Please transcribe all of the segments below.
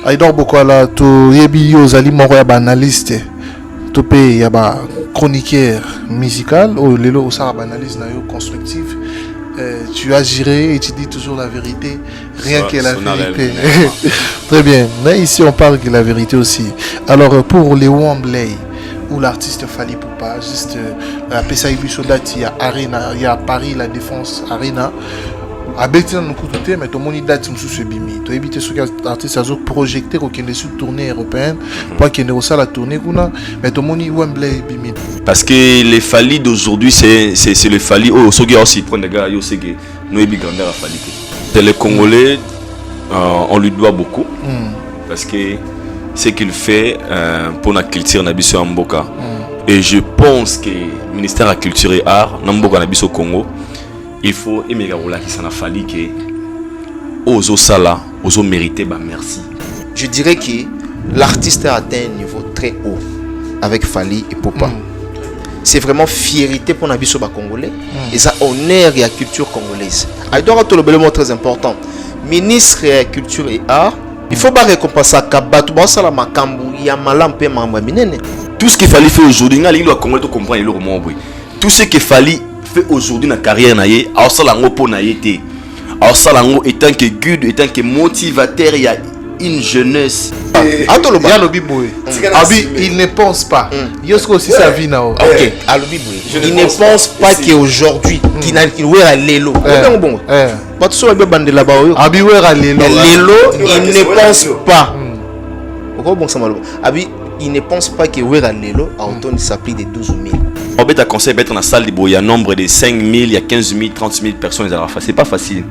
Aïdor Bokola, to yebi aux aliments ya analyste, to pe yaba chroniqueur musical, ou lelo sa analyse na yo constructive. Tu as géré et tu dis toujours la vérité, rien que la vérité. Très bien. Mais ici on parle de la vérité aussi. Alors pour les Wembley où l'artiste Fally Ipupa, juste la PSA Soldat, il y a Arena, il y a Paris la Défense Arena. À Bétin, nous coûtons, mais tout le monde date sous ce bimi. Tu évites ce qu'artiste a projecté au Kenya sous tournée européenne, pas qu'il y ait ça la tournée mais tout le monde Wembley bimi. Parce que les Fally d'aujourd'hui, c'est le Fally. Oh, ce gars aussi prend des gars, yo c'est que nous ébi grandeur à Fally. C'est les Congolais, on lui doit beaucoup, parce que ce qu'il fait pour la culture nabiso en Mboka. Et je pense que le ministère de la Culture et Art, Namboka nabiso Congo. Il faut aimer qui s'en a fallu que oso sala, oso mérité, bah merci. Je dirais que l'artiste a atteint un niveau très haut avec Fally Ipupa. C'est vraiment fierté pour les Congolais et ça honneur la culture congolaise. Il doit être le mot très important. Ministre de la Culture et Art, il faut pas récompenser Kabatou, ça makambu, ya malampe mamba minene. Tout ce qu'il fallait faire aujourd'hui, il doit comprendre le mot. Tout ce qu'il fallait fait aujourd'hui dans la carrière naie, alors ça lango pour naïté, alors ça lango étant que guide, étant que motivateur, il y a une jeunesse. Il ne pense pas. Yosko aussi sa vie now. Ok. Il ne pense pas qu'aujourd'hui, qu'il n'a pas l'élo. Pas tout ça bande là-bas. Abi wera l'élo. Il ne pense pas. Il ne pense pas que wera l'élo a autant s'applique de 12 000. On peut conseiller d'être dans la salle, il y a un nombre de 5 000, il y a 15 000, 30 000 personnes. C'est pas facile.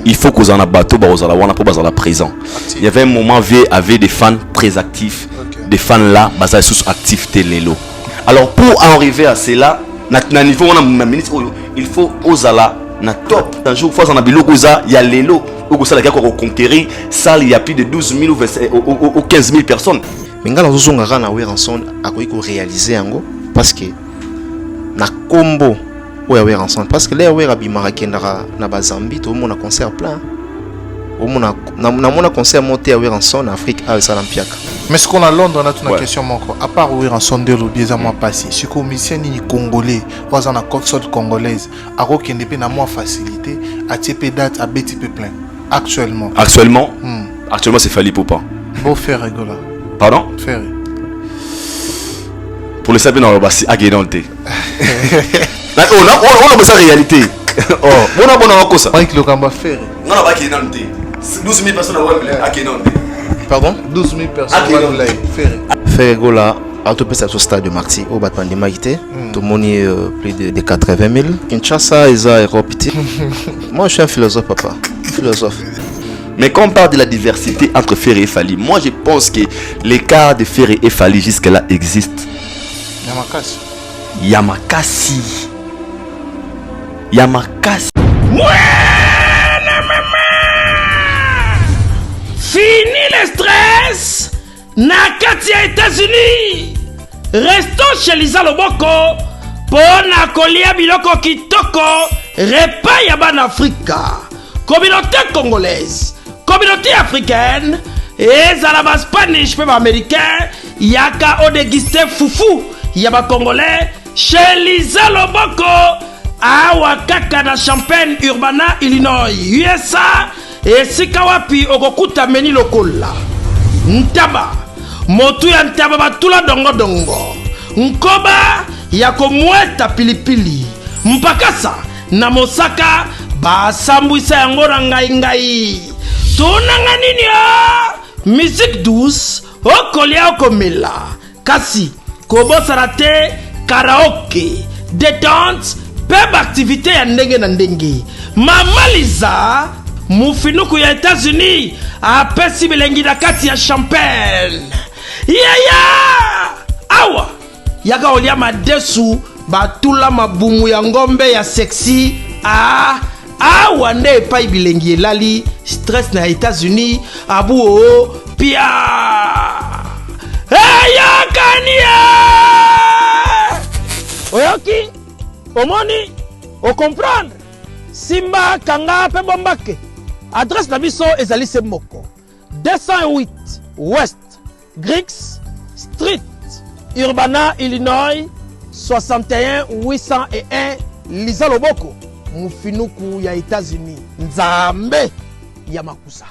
Il faut qu'on en a bateau, pour la présent. Il y avait un moment où il y avait des fans très actifs, des fans là, basés sur activité l'élo. Alors pour arriver à cela, niveau il faut osala na top. Un jour, fois on a bilo il y a l'élo, au ça la conquérir, salle il y a plus de 12 000 ou 15 000 personnes. Mais quand on a rançon à réaliser parce que na combo ouais ensemble parce que là ouais rabimara kendara na bazambi tout monde a concert plein au monde na concert monté ouais ensemble en Afrique à Salampiaka. Mais ce qu'on a Londres on a une question encore à part ouais ensemble de l'obéis à moi passé ce que musicien ni congolais ou en a console congolaise à rokende pe na moins facilité à TP date à petit peu plein actuellement c'est Fally Ipupa beau faire rigola pardon faire pour le savoir dans le bassin à Guédonté. On a sa réalité. On a quoi ça? Avec le combat faire. On a pas Guédonté. 12 000 personnes à Guédonté. Pardon? 12 000 personnes à Guédonté. Faire gola. À tout petit stade de Marty au Batman de Maïté. Tout le monde est plus de 80 000. Kinshasa et Europe. Moi je suis un philosophe papa. Philosophe. Mais quand on parle de la diversité entre Ferré et Fally, moi je pense que l'écart de Ferré et Fally jusque-là existe. Yamakasi. Fini le stress. Nakati à États-Unis. Restons chez Lisa Loboko. Pona kolia biloko kitoko. Repas yaban Africa. Communauté congolaise. Communauté africaine. Et Zalaba Spanish, même américain. Yaka Odegiste Foufou. Yaba Congolais. Chez Lisa Loboko. Awa kaka na Champaign, Urbana, Illinois, USA. Et Sikawapi Ogokuta Meni Lokola. Ntaba. Motu ya ntaba batula dongo dongo. Nkoba yako mweta pilipili. Mpakasa na Mosaka. Basambwisa yango na ngai. Tunanga nini ya? Musique douce. Okolia okomela. Kasi. Kobosana te. Karaoke. Détente. Peb activité ya ndenge na ndenge. Mama Lisa. Mufinuku ya États-Unis. Apesi bilengi na kati ya Champagne. Awa. Yaka olia madesu. Batula mabumu ya ngombe ya sexy. Awa nde pa bilengi elali. Stress na États-Unis. Abu o. Pia. Kania. Oyoki. Omoni. O comprendre. Simba Kanga pe Bombake. Adresse na biso ezali se moko. 208 West, Grix Street, Urbana, Illinois, 61 801 Lisa Loboko, Mufinuku ya États-Unis, Nzambe Yamakusa.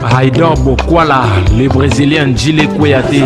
Haïdor Bokwala, le Brésilien Gilles Kouyaté.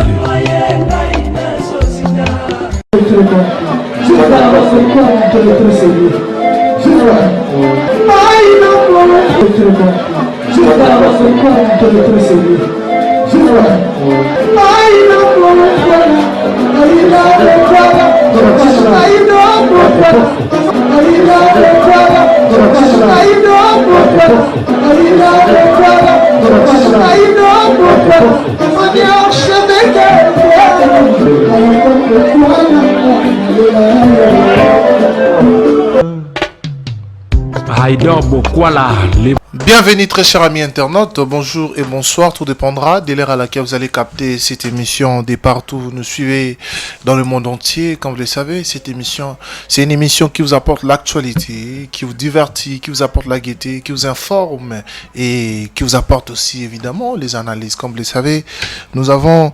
Haïdor Bokwala, le... Bienvenue très chers amis internautes, bonjour et bonsoir, tout dépendra de l'heure à laquelle vous allez capter cette émission de partout vous nous suivez dans le monde entier. Comme vous le savez, cette émission, c'est une émission qui vous apporte l'actualité, qui vous divertit, qui vous apporte la gaieté, qui vous informe et qui vous apporte aussi évidemment les analyses. Comme vous le savez, nous avons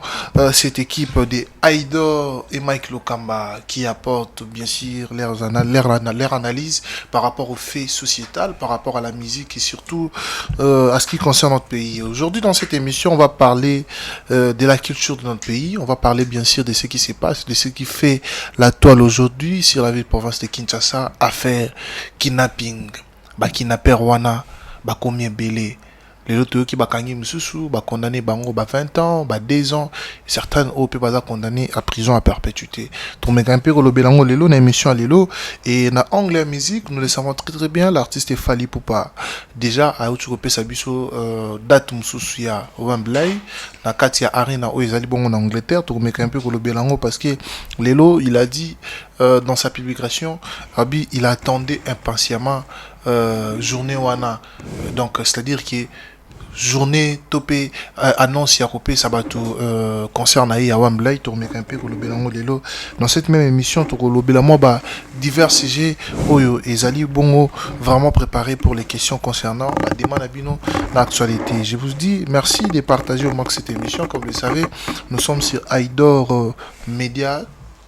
cette équipe de Haïdor et Mike Lokamba qui apportent bien sûr leur analyse par rapport aux faits sociétals, par rapport à la musique et surtout à ce qui concerne notre pays. Aujourd'hui dans cette émission, on va parler de la culture de notre pays, on va parler bien sûr de ce qui se passe, de ce qui fait la toile aujourd'hui sur la ville province de Kinshasa, affaire kidnapping, kidnapper Rwanda, combien belé. Les autres qui bakangi mususu ba condamné bango 20 ans, 2 ans, certains au peut pas condamné à prison à perpétuité. Donc mais un peu le belango lelo na émission lelo et na anglais musique, nous le savons très bien, l'artiste est Fally Poupa. Déjà a utropé sa biso date mususu ya Wembley na Katia Arena au ezali bongo en Angleterre, donc mais un peu le belango parce que lelo il a dit dans sa publication, Rabi il attendait impatiemment journée wana, donc c'est-à-dire que journée topé annonce ya kopé sabato concerne à Wembley tourner un peu ko lobelango lelo dans cette même émission to ko lobelamo divers sujets oyo ezali bongo vraiment préparé pour les questions concernant la demande abino l'actualité. Je vous dis merci de partager au max cette émission. Comme vous le savez, nous sommes sur Haïdor Média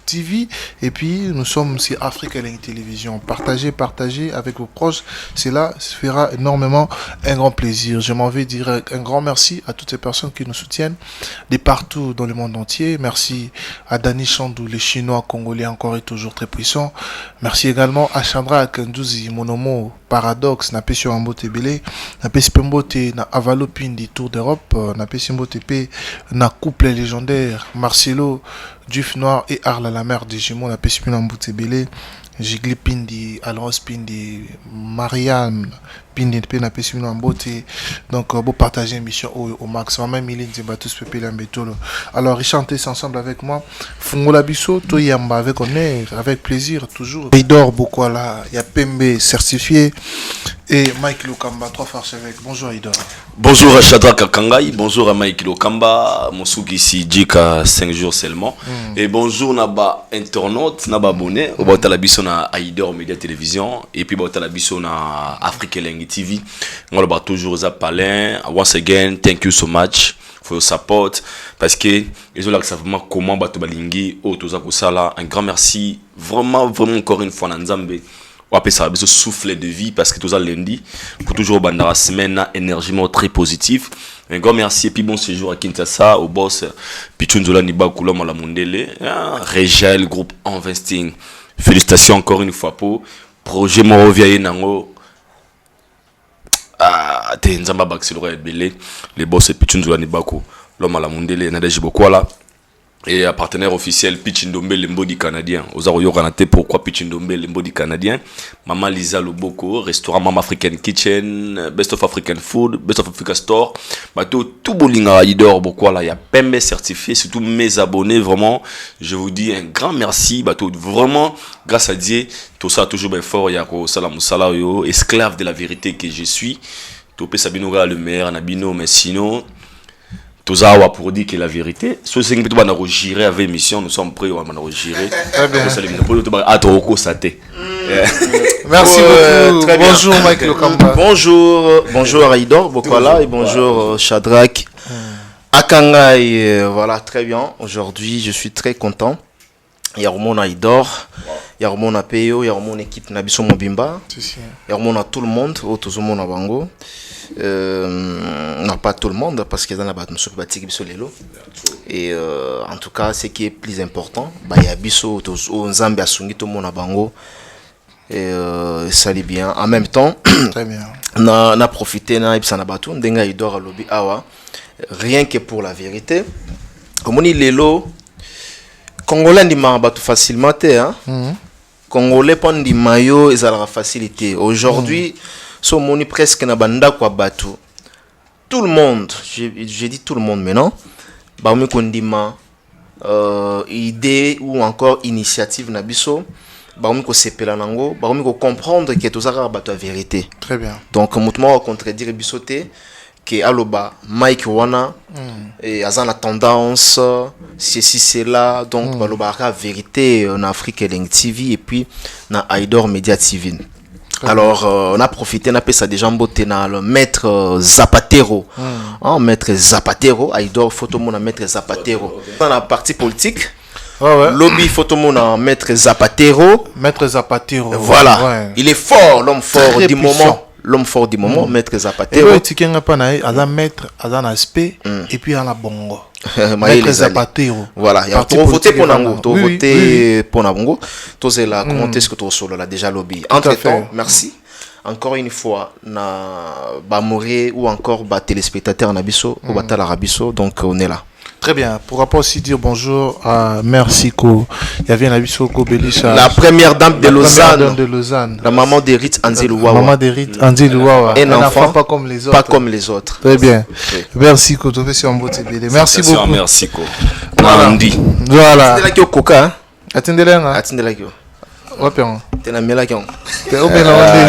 TV et puis nous sommes sur Africa Link Télévision. Partagez avec vos proches, cela fera énormément un grand plaisir. Je m'en vais dire un grand merci à toutes ces personnes qui nous soutiennent de partout dans le monde entier. Merci à Dani Chandou, les Chinois congolais encore et toujours très puissants. Merci également à Chandra Akandouzi, Monomo, Paradox, na Pesio Ambote Belé, na Pespembote, na Avalopindi, Tour d'Europe, na Pesimbote P, na Couple légendaire, Marcelo, Duf Noir et Arla la mère des Gémeaux, na Pespio Ambote Belé, Gigli Pindi, Alros Pindi, Marianne Pindi, na Pespio Ambote. Donc, vous partagez une mission au max. Maman Miline, Zibatus Pepe Lambetolo. Alors, ils chantent ensemble avec moi. Fungola Bisso, Toyamba, avec honneur, avec plaisir, toujours. Haïdor Bokwala, il y a Pembe certifié. Et Mike Lokamba, 3 farces avec. Bonjour Haïdor. Bonjour à Shadrach Kakangai, bonjour à Mike Lokamba, Mosuki ici, Djika 5 jours seulement. Et bonjour Naba internaute, Naba abonné, au bas biso na Haïdor Média Télévision, et puis bas biso na Africa Link TV. On va toujours aux appelés. Once again, thank you so much for your support. Parce que les gens savent vraiment comment bato balingi, otoza kusala. Un grand merci, vraiment encore une fois Nanzambe. On appelle ça ce souffle de vie parce que tout ça lundi pour toujours dans la semaine énergiquement très positif. Un grand merci et puis bon séjour à Kinshasa au boss Pichunzola Nibakulo Malamondele, Régel groupe Investing. Félicitations encore une fois pour projet Morovia Nango. Nzamba Baxilora Belé, les boss Pichunzola Nibaku, l'homme à la Mondele, Nadej Bokwala. Et à partenaire officiel Pichindombe Lembodi Canadien. Aux Aroyo Kanate, pourquoi Pichindombe Lembodi Canadien? Maman Lisa Loboko, restaurant Mama African Kitchen, Best of African Food, Best of Africa Store. Bateau tout bolinga Haïdor Boko là, il y a PMB certifié, surtout mes abonnés vraiment. Je vous dis un grand merci. Bateau vraiment grâce à Dieu, tout ça toujours bien fort. Il y a Salam Salayo, esclave de la vérité que je suis. topé Sabino le meilleur Nabino, mais sinon tous awa pour dire que la vérité ce c'est que tu vas enregistrer avec émission, nous sommes prêts à enregistrer. Très bien. Merci beaucoup. Très bonjour Mike Lokamba. Bonjour Aïdor Bokwala et bonjour Shadrach Akangai. Voilà, très bien. Aujourd'hui, je suis très content. Il y a mon Aïdor, il y a mon Apeyo, il y a mon équipe Nabiso Mobimba, il y a mon tout le monde, tout le monde à Bango. Non, pas tout le monde parce qu'il y a des gens et en tout cas, ce qui est plus important, il y a Biso, Nzambe Asungi, tout le monde à Bango. Et ça allait bien. En même temps, très bien. On a profité, on a Ibsanabatou, Ndenga Aïdor à Lobi Awa, rien que pour la vérité. Comme on dit, Lelo. Congolais ndi mabatu facilement hein. Congolais pas ndi mayo ezala facilité. Aujourd'hui, so moni presque na banda kwa batu. Tout le monde, j'ai dit tout le monde maintenant. Ba mi kondima idée ou encore initiative na biso. Ba mi ko sepela nango, ba mi ko comprendre que tout ça batu la vérité. Très bien. Donc mutumo va contredire bisoté. Que aloba Mike Wana et à la tendance ceci c'est là donc aloba la vérité en Afrique Link TV et puis na Aïdor Media TV. Alors on a profité, on a fait ça déjà beauté na le maître Zapatero. Maître Zapatero, Aïdor photo mon maître Zapatero. Dans la partie politique lobby photo mon maître Zapatero. Maître Zapatero. Voilà. Il est fort, l'homme fort du moment. L'homme fort du moment, maître Zapatero. Et tu as maître, à un aspect, et puis à la bongo. Maître Zapatero. Voilà, il y a voté pour Nango, voté pour Nango. Tout c'est là, comment est-ce que tu as là déjà lobby. Entre-temps, merci. Encore une fois, na Bamoré ou encore téléspectateurs Nabiso ou Batala-Rabiso, donc on est là. Très bien. Pourquoi pas aussi dire bonjour à Mersiko. Il y avait un Nabiso Kobelisha. La première dame de Lausanne. De Lausanne. La maman d'Erit Anzilouawa. Maman d'Erit Anzilouawa. Un enfant pas comme les autres. Pas comme les autres. Très bien. Merci Ko. Merci beaucoup. Merci Ko. Nandi. Voilà. Attendez la kio coca. Attendez la. Attendez la kio. Wapion. T'es la mela kion. T'es open.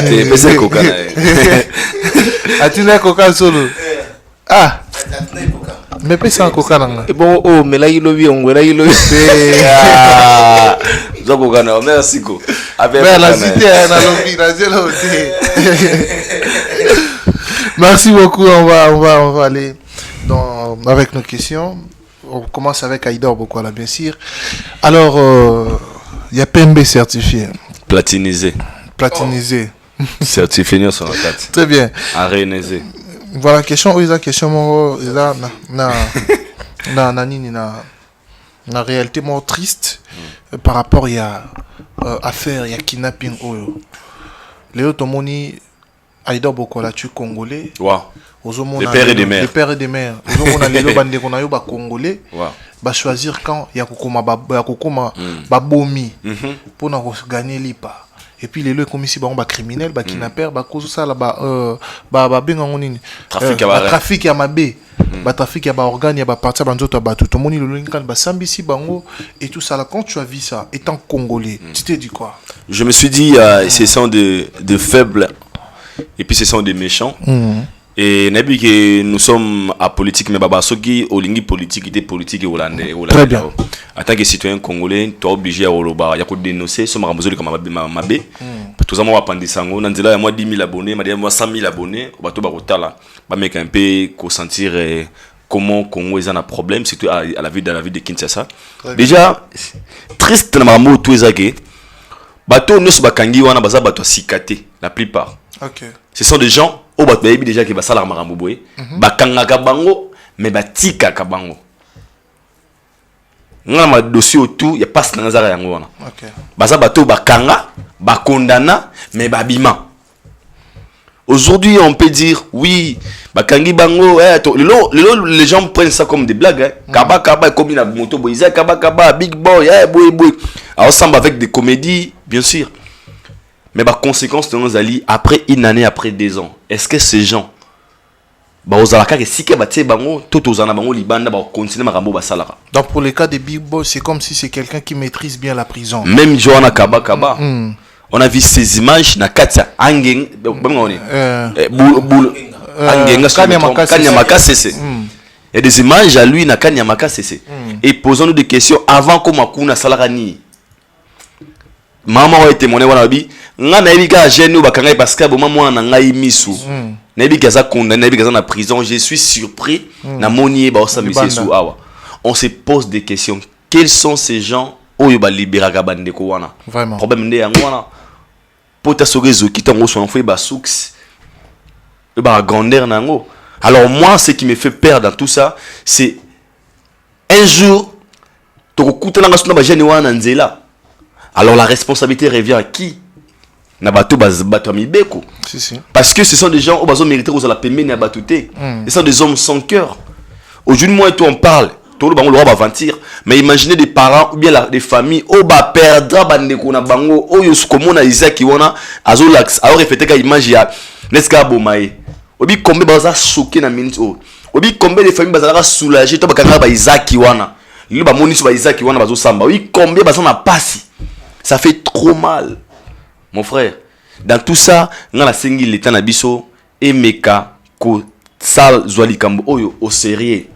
T'es baisé coca. Attendez la coca solo. Ah. Mais pas sans coca là. Bon, oh, mais là il le vit, on là il le vit. Merci Ko. Mais la cité Merci beaucoup. On va aller avec nos questions. On commence avec Aïdor Bokwala, bien sûr. Alors, il y a PMB certifié. Platinisé. Certifié sur la carte. Très bien. Arénisé. Voilà, question na réalité more triste par rapport il y a affaire il y a kidnapping Léo Tomoni Aïdor Bokwala tu congolais les pères et des mères ozomona lelo bande kona yo ba congolais ba choisir quand ya kokoma ba bomi pour na gagner lipa. Et puis les comme ici ba criminel ba kidnapper ba cause ça là ba benga ngonini trafic ya mabe ba trafic ya ba organe ya ba partir ba nzoto ba tout moni le kan ba sambisi bango et tout ça là. Quand tu as vu ça étant congolais tu t'es dit quoi? Je me suis dit ce sont de faibles et puis ce sont des méchants. Et n'abi que nous sommes à politique mais baba soki olingi politique était politique et hollandais. Très bien. En tant que citoyen congolais, tu es obligé à oloba ya ko dénoncer ce makambo comme mabe. Tout ça moi pandi sango nanzela ya moi 10 000 abonnés, moi 100 000 abonnés, bato ba kotala ba mec un peu ko sentir comment Congo est un problème surtout à la ville de Kinshasa. Déjà triste na makambo tout ezake. Bato nous bakangi wana baza bato sikate la plupart. OK. Ce sont des gens au bato bayebi déjà que basala makambo boye, bakanga bango mais batika ka bango. Ngama dossier autour ya passe na nzara yango wana. OK. Baza bato bakanga, bakondana mais babima. Aujourd'hui, on peut dire oui, bakangi bango les gens prennent ça comme des blagues Kaba comme na moto boiza kaba big boy boy. Alors ensemble avec des comédies bien sûr. Mais par conséquence de nos alliés après une année après 2 ans, est-ce que ces gens ozalaka ke sike batie bango toto zana bango libanda ba continuer makambo basalaka? Donc pour le cas de Big Boy, c'est comme si c'est quelqu'un qui maîtrise bien la prison. Même Joana Kaba. On a vu ces images na Katia Angeng Kanyamaka CC. Il y a des images à lui na Kanyamaka CC. Et posons-nous des questions avant comment kuna salarani. Maman a témoigné wana bi nga na ebika jeune ou bakanga parce que bon moi na ngai misu. Na ebika za condamné na ebika za na prison, je suis surpris na monier ba osa monsieur sou awa. On se pose des questions. Quels sont ces gens oyo ba libéraka bandeko wana? Vraiment. Problème ndé yango wana. Pota sogezo kitango son enfant ba souks. Ba grandeur nango. Alors moi, ce qui me fait peur dans tout ça, c'est un jour, alors la responsabilité revient à qui? Parce que ce sont des gens qui ont mérité de la paix, ce sont des hommes sans cœur. Aujourd'hui, moi et toi, on parle. Tout le monde va mentir. Mais imaginez des parents ou bien des familles qui perdront bandeko na bango oyo sukomona Isaac wana azolax alors refléter ka image ya neska bomaye. Obi combien baza choqué na minute o. Obi combien de familles bazala soulager to bakanga ba Isaac wana. Lilo ba moni so ba Isaac wana bazo samba. Obi combien baza na pasi. Ça fait trop mal. Mon frère, dans tout ça, ngala sengi l'état na biso et meka ko sal zwali kambo oyo au sérieux.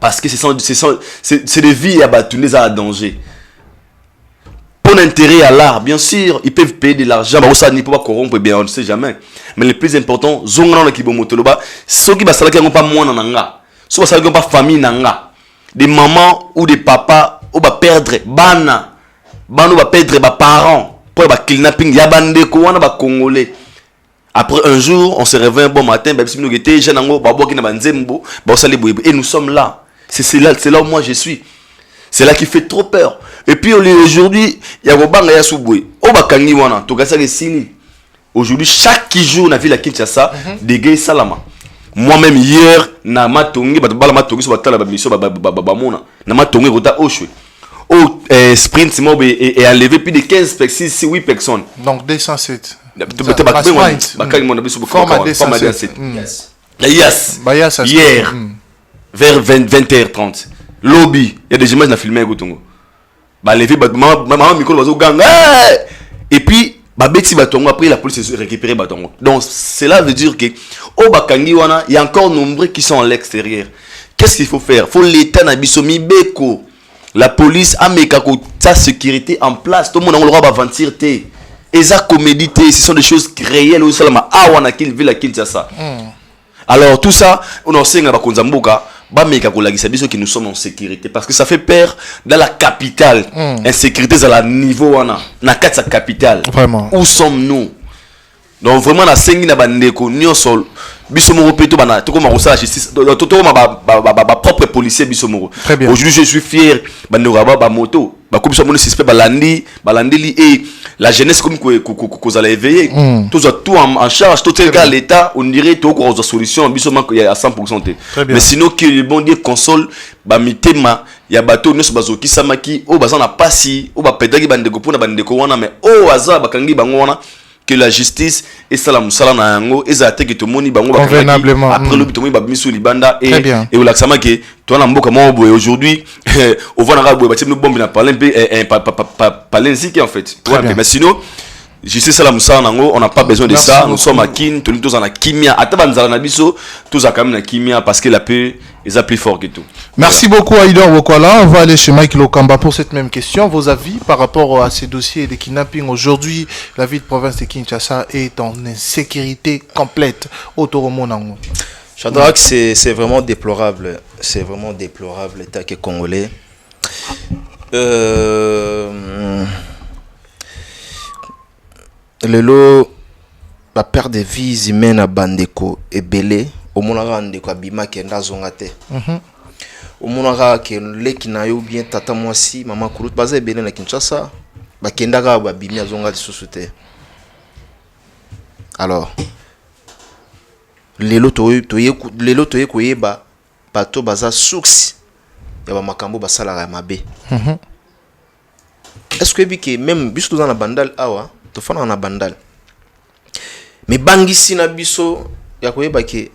Parce que c'est des vies à battre, à danger. Pour l'intérêt à l'art, bien sûr, ils peuvent payer de l'argent. Ça ne peut pas corrompre, bien, on ne sait jamais. Mais le plus important, ceux qui ne pas moins nanga, ceux qui n'ont pas famille nanga, des mamans ou des papas, ou va perdre, bana va perdre, parents, pour le kidnapping, yabande, kouana, congolais. Après un jour, on se réveille un bon matin, et nous sommes là. C'est là où moi je suis. C'est là qui fait trop peur. Et puis aujourd'hui, il y a Robanga Yasubwe. Obakangi wana, tokasa ke sini. Aujourd'hui, chaque jour na ville à Kinshasa, des gars salama. Moi-même hier, na matongi batobala matongi so batala ba mission ba mona. Na matongi rota oshwe. Au sprint mob et enlevé plus de 15 6 8 personnes. Donc 207. Yes. Hier. Vers 20h30. Lobby. Il y a des images dans filmé Gotongo. Bah levé maman micro bazo ganga. Et puis ba beti batongo après la police récupérer batongo. Donc cela veut dire que au bakangi wana, il y a encore nombreux qui sont à l'extérieur. Qu'est-ce qu'il faut faire? Faut l'état na bisomi beko. La police a mis sa sécurité en place. Tout le monde a le droit d'avantir té. Et ça comédie, ce sont des choses réelles où salama awana qu'il veut la Kinshasa. Alors tout ça, on en sait que nous sommes en sécurité parce que ça fait peur dans la capitale. Insécurité à la niveau wana na kati capitale. Vraiment. Où sommes-nous? Donc vraiment la sengi na bandeko nyosol biso moko peto bana to koma la justice to ma propre policier biso moko. Aujourd'hui je suis fier bandeko ba moto ba comme ça mon suspect balandi et la jeunesse comme qu'on allait éveiller tout en charge tout gars l'état on dirait tout ko solution biso manque à 100%. Mais sinon que le bon Dieu console ba mitema ya bato nyos bazoki samaki o bazana pasi o ba pedaki bandeko pona bandeko wana mais o aza bakangi bango wana que la justice et salam na yango ezate que tout le monde bango convenablement après le bitomo ba misu libanda et au laksama que toi na mboka mo boy aujourd'hui au vana boy batim no bombe na parler palensi qui en fait mais sinon justice salam na yango on n'a pas besoin de ça nous sommes à kin tous en kimia atabanzala na biso tous à quand même na kimia parce que la paix est plus fort que tout. Merci beaucoup Aïdor Bokwala. On va aller chez Mike Lokamba pour cette même question. Vos avis par rapport à ces dossiers de kidnapping. Aujourd'hui, la ville de province de Kinshasa est en insécurité complète autour au monde. Je crois que c'est vraiment déplorable. C'est vraiment déplorable l'état qui est congolais. Le lot, la perte de vies humaines à Bandeko est belé. Au monara ndeko abima kenda zongate au monara ke leki na yo bien tata mwasi mama kulut baza ebele na Kinshasa ba kenda ga ba bimi azongate sosute. Alors lelo toye koyeba bato baza source ya ba makambo basala ya mabe. Est-ce que biki même biso dans la bandal awa to fana na bandal mais bangisi na biso ya koyeba ke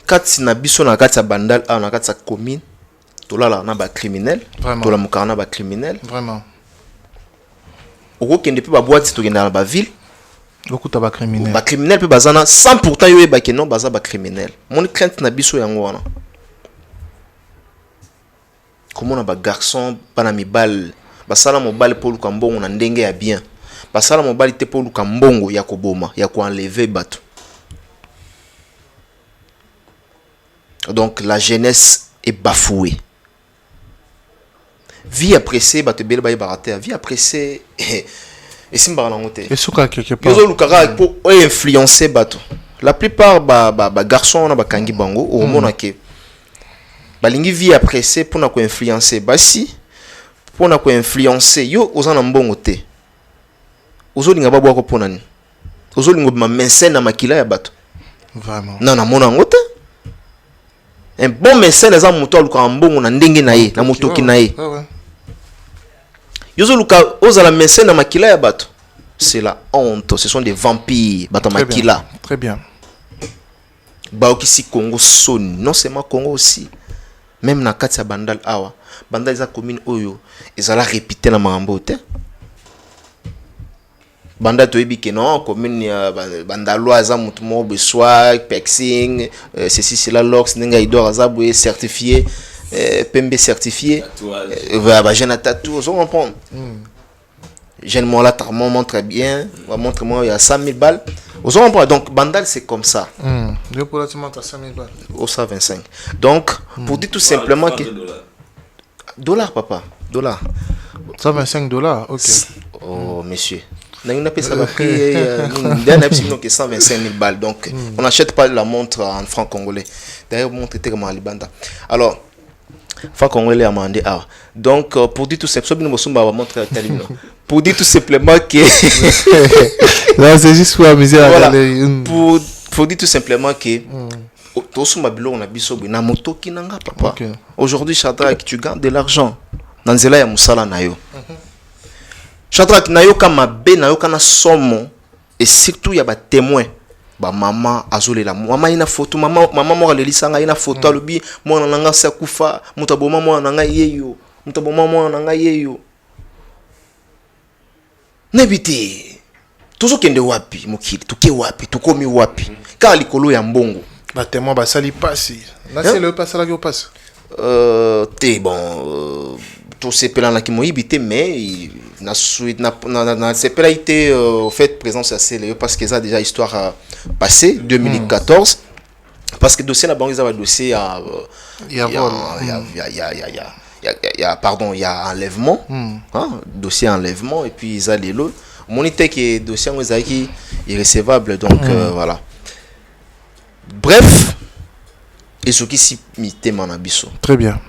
kati na biso na kati ya bandal a na kati ya commune tolala na ba criminel tola mukana ba criminel vraiment oko kende pe ba boîte to kenda na ba ville Beaucoup de criminels. Ba criminel pe bazana sans pourtant yo ba que non baza ba criminel. Mon crainte na biso yango wana. Comment on a ba garçon bana mibal basala mobile pour luka mbongo na ndenge ya bien. Basala mobile te pour luka mbongo ya koboma, ya ko enlever bato. Donc la jeunesse est bafouée. Vie appréciée bato bele ba baraté, vie appréciée et simba na ngote. Et souka quelque part. Yozo lukara pour influencer bato. La plupart ba garçons na ba kangi bango au mona ke balingi vie appréciée pour na ko influencer basi pour na ko influencer yo ozana mbongo te. Ozo linga babwa ko ponani. Ozo lingo ma mécène na makila ya bato. Vraiment. Non na mona ngote. Un bon mécène eza moto aluka mbongo na ndenge na ye na motoki na ye. Ouais. Yozo luka ozala mécène na makila ya bato. C'est la honte, ce sont des vampires bato makila. Très bien. Baokisi Congo son, non seulement Congo aussi. Même na kati ya bandal awa, bandal eza commune oyo ezala répéter na mambo te. Banda toyebi ke non commune ya bandalois eza mutu mo beswa pexing ceci cela lox ninga idor azabwe certifié pembe certifié ba jeune tatou on comprend. Jeune moi là tarmont très bien, montre-moi il y a 100 000 balles. Vous comprenez donc bandal c'est comme ça. Deux pour la tu montes à 5 000 balles. Au 125. Donc pour dire tout simplement que dollars papa, dollars. 125 $, OK. Oh monsieur. On a payé ça prix donc 125 000 balles. Donc on n'achète pas la montre en francs congolais. D'ailleurs montre était comme Alibanda. Alors francs congolais a demandé ah. Donc pour dire tout simplement pour dire tout simplement que là c'est juste pour amuser voilà. Pour dire tout simplement que tosuma bilo on a biso na moto kinanga papa. Okay. Aujourd'hui Shadrack tu gagnes de l'argent dans nzela ya musala na yo. Shadrack na yo kama be na yo kana somo et surtout ya ba témoin ba maman azolela mama ina photo mama mo alelisa ina photo alobi mwana nanga sa kufa mutaboma mwana nanga yeyo mutaboma mwana nanga yeyo nebiti tuzo kende wapi mukili tuke wapi tukomi wapi ka likolo ya mbongo ba témoin ba sali passi na c'est le passe là qui passe te bon tout ces plans là qui m'ont habité mais na suite na ces plans été au fait présence à celle parce que ça a déjà histoire passée 2014 parce que dossier la banque ils avaient dossier il y a enlèvement dossier enlèvement et puis ils allaient l'autre monité qui dossier on est irrécevable donc voilà bref et ce qui s'y mité manabiso très bien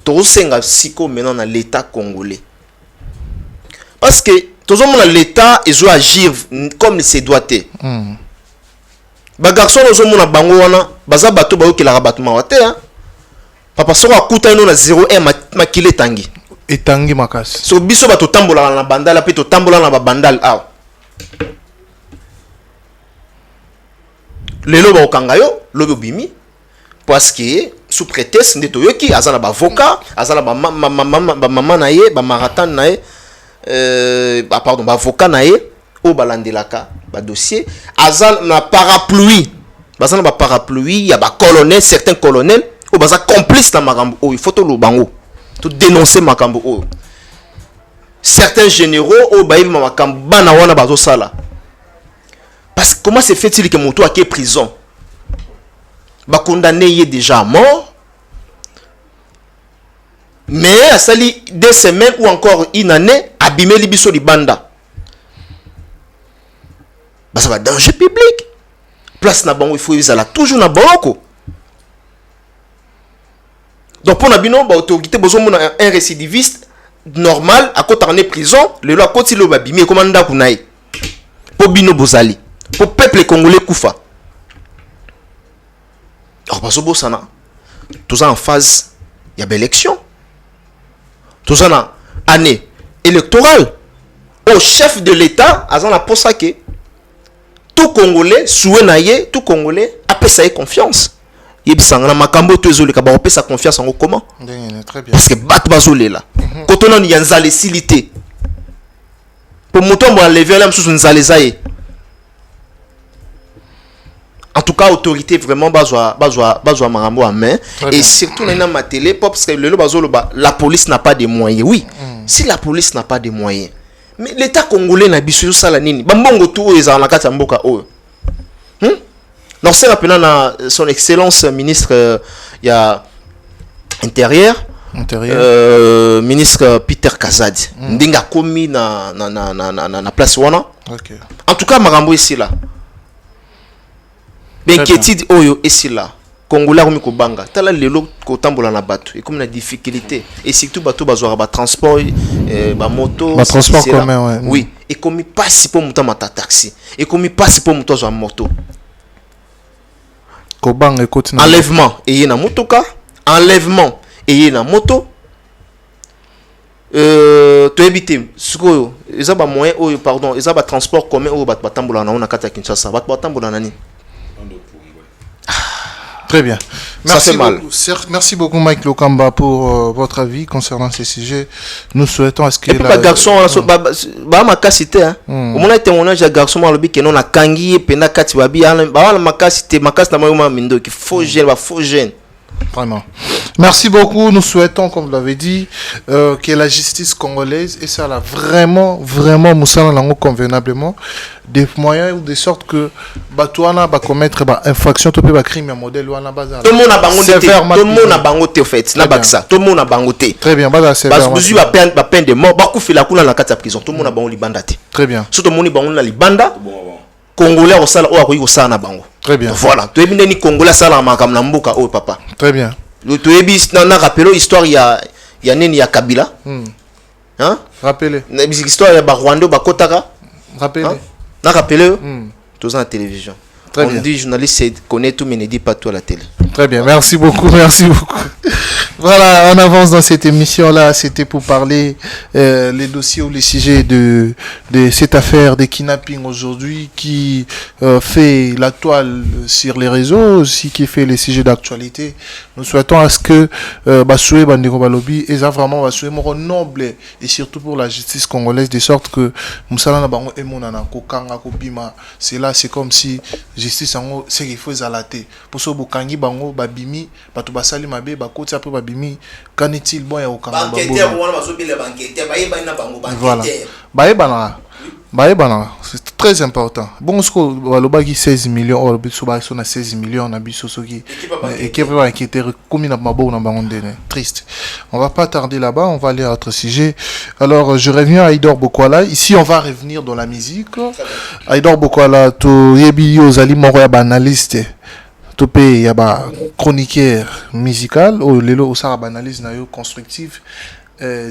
tosenga siko maintenant dans l'état congolais parce que tout le monde l'état ils doit agir comme il se doit être ba garçon ozo mona bango wana baza bato ba okela rabattement wate hein papa soko akuta ino na 01 makile tangi etangi makasi so biso bato tambola na bandala pe to tambola na ba bandal aw lelo ba okanga yo lobi bimi parce que sous prétexte ndeto yoki azala ba avocat azala ba maman na ye ba marathon na ye pardon ba avocat na ye o balandelaka ba dossier azala na parapluie bazana ba parapluie ya ba colonel certains colonels o baza complice na makambo o il faut to lo bango to dénoncer makambo o certains généraux o ba yima makambo bana wana bazo sala parce que comment se fait-il que moto a qui prison ba condamné est déjà mort mais à sali 2 semaines ou encore une année abîmer libiso libanda bah ça va danger public place na bango il faut ils ala toujours na bango donc pour na bino ba autorité besoin un récidiviste normal à côté en prison le loi côté le babimi comment nda kunaï pour bino bozali pour peuple congolais koufa. Alors, parce que ça, tout ça en phase, il y a l'élection. Tout ça en année électorale. Au chef de l'État, à la pour ça que tout Congolais, souhaité, tout Congolais, a sa confiance. Il y a makambo tout les kabaro sa confiance en comment? Très bien. Parce que bat bazolé là. Quand on a une zalé silité. Pour mouton bon lever là sous une zalé zaye. En tout cas, autorité vraiment bazwa marambo à main. Et surtout dans ma télé, parce que la police n'a pas de moyens. Oui, si la police n'a pas de moyens, mais l'État congolais n'a biso sala nini. Bambongo tout les en la kata mboka o. Donc c'est rappelant na son excellence ministre il y a intérieur. Ministre Peter Kazadi. Ndinga komi na place wana. Okay. En tout cas, marambo ici là. Inquiétude oyo ici là. Congolais komi ko banga. Tala lelo ko tambola na bato. Et comme na difficulté. Et surtout bato bazwa ba transport, ba moto. Ba transport commun, ouais. Oui. Et comme il passe pour monter ma taxi. Et comme il passe pour monter sur moto. Ko banga écoute. Enlèvement. Et y na motoka. Enlèvement. Et na moto to éviter sikoyo eza ba moyen oyo pardon eza ba transport commun oyo bat batambola na ona kata Kinshasa bat batambola nani. Très bien. Merci beaucoup. Merci beaucoup Mike Lokamba pour votre avis concernant ces sujets. Nous souhaitons à ce que et puis ba garçon ba makasité hein. Au moment témoignage ya garçon ma lobi que non na kangi pena kati babi ba makasité makas na ma mindo qui faut gêne ba faut gêne. Vraiment. Merci beaucoup. Nous souhaitons, comme vous l'avez dit, que la justice congolaise, et ça là vraiment, Moussala Lango convenablement, des moyens ou de sorte que Batouana va commettre infraction, tout peut crime un modèle ou à la base. Tout le monde a bangoté. Tout le monde a bangoté au fait. Tout le monde a bangoté. Très bien. Parce que peine de mort. Beaucoup fait la couleur dans la carte prison. Tout le monde a bangoté libandate. Très bien. Surtout le monde a bangoté la libanda. Congolais au sala au sala na bango. Très bien. Voilà. Tu es bien ni Congolais sala makam na mboka oh papa. Très bien. Tu es bien na rappelé histoire il y a nini ya Kabila. Hein? Rappelez. L'histoire ya ba Rwanda ba Kotaka. Rappelez. Na rappelé. Tous à la télévision. Très on bien. dit journaliste connaît tout mais ne dit pas tout à la télé. Très bien. Merci beaucoup. Voilà, on avance dans cette émission-là. C'était pour parler les dossiers ou les sujets de cette affaire de kidnapping aujourd'hui qui fait la toile sur les réseaux, aussi qui fait les sujets d'actualité. Nous souhaitons à ce que Basoué Bandeko Balobi et ça vraiment Basoué mon noble et surtout pour la justice congolaise de sorte que Moussala na bango et monana ko kanga ko bima. C'est là c'est comme si justice en c'est qu'il faut zalater. Pour so bokangi bango babimi batu basali mabe bakoti après babimi qu'en est-il bon ya okanga voilà Baïbana, c'est très important. Bon, ce qu'on va 16 millions, on a 16 millions, on a et qui va inquiéter, comme triste. On va pas tarder là-bas, on va aller à autre sujet. Alors, je reviens à Aïdor Bokwala. Ici, on va revenir dans la musique. Aïdor Bokwala, tu yebi ozali moro ya analyste. Tu peux y avoir chroniqueur musical, ou lelo osara analyse na yo constructive.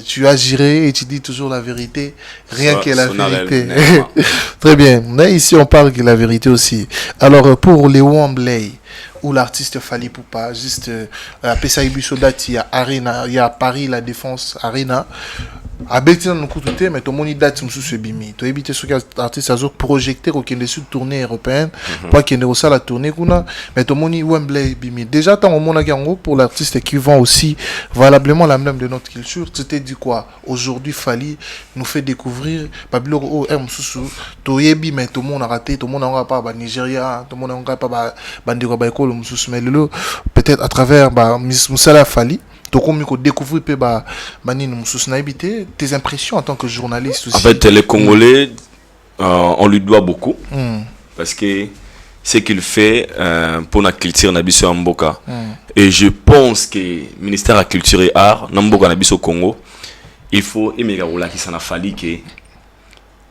Tu as géré et tu dis toujours la vérité, rien que la vérité. Très bien. Mais ici, on parle de la vérité aussi. Alors, pour les Wembley, où l'artiste Fally Ipupa, juste à Pessaï-Bussodati, il y a Arena, il y a Paris, la Défense Arena. À Bétina, nous coûte mais tout le monde date sous ce bimi. Tu éviter ce qu'artiste a projecté aucun dessus de tournée européenne, pas qu'il ne reçoit la tournée qu'on mais tout le monde Wembley bimi. Déjà, tant au monde à pour l'artiste qui vend aussi valablement l'emblème de notre culture, tu t'es dit quoi? Aujourd'hui, Fally nous fait découvrir Babylore O M Soussou, Toyebi, mais tout le monde a raté, tout le monde n'a pas Nigeria, tout le monde n'a pas Bandiro Baïko, le Moussous, mais peut-être à travers Moussala Fally. Donc, on découvre tes impressions en tant que journaliste aussi. En fait, les Congolais, on lui doit beaucoup. Parce que ce qu'il fait pour la culture Nabiso Amboka. Et je pense que le ministère de la Culture et Art, Namboka Nabiso Congo, il faut immédiatement qu'il s'en a fallu que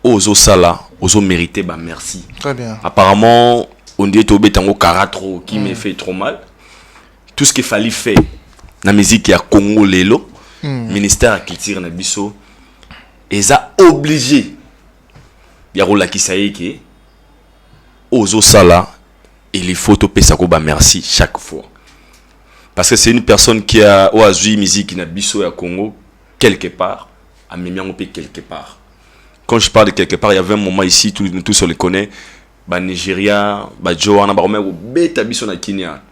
Ozo Sala, Ozo mérité, bah merci. Très bien. Apparemment, on dit que Tango Karatro qui me fait trop mal. Tout ce qu'il fallait faire. La musique ya Congo lelo ministère de la culture na biso eza obligé ya rola kisaiki ozo sala il faut topé ça ko ba merci chaque fois parce que c'est une personne qui a oazu musique na biso ya Congo quelque part a memiango pe quelque part. Quand je parle de quelque part, il y avait un moment ici tous on le connaît ba Nigeria ba Joana ba Romero beta biso na Kenya.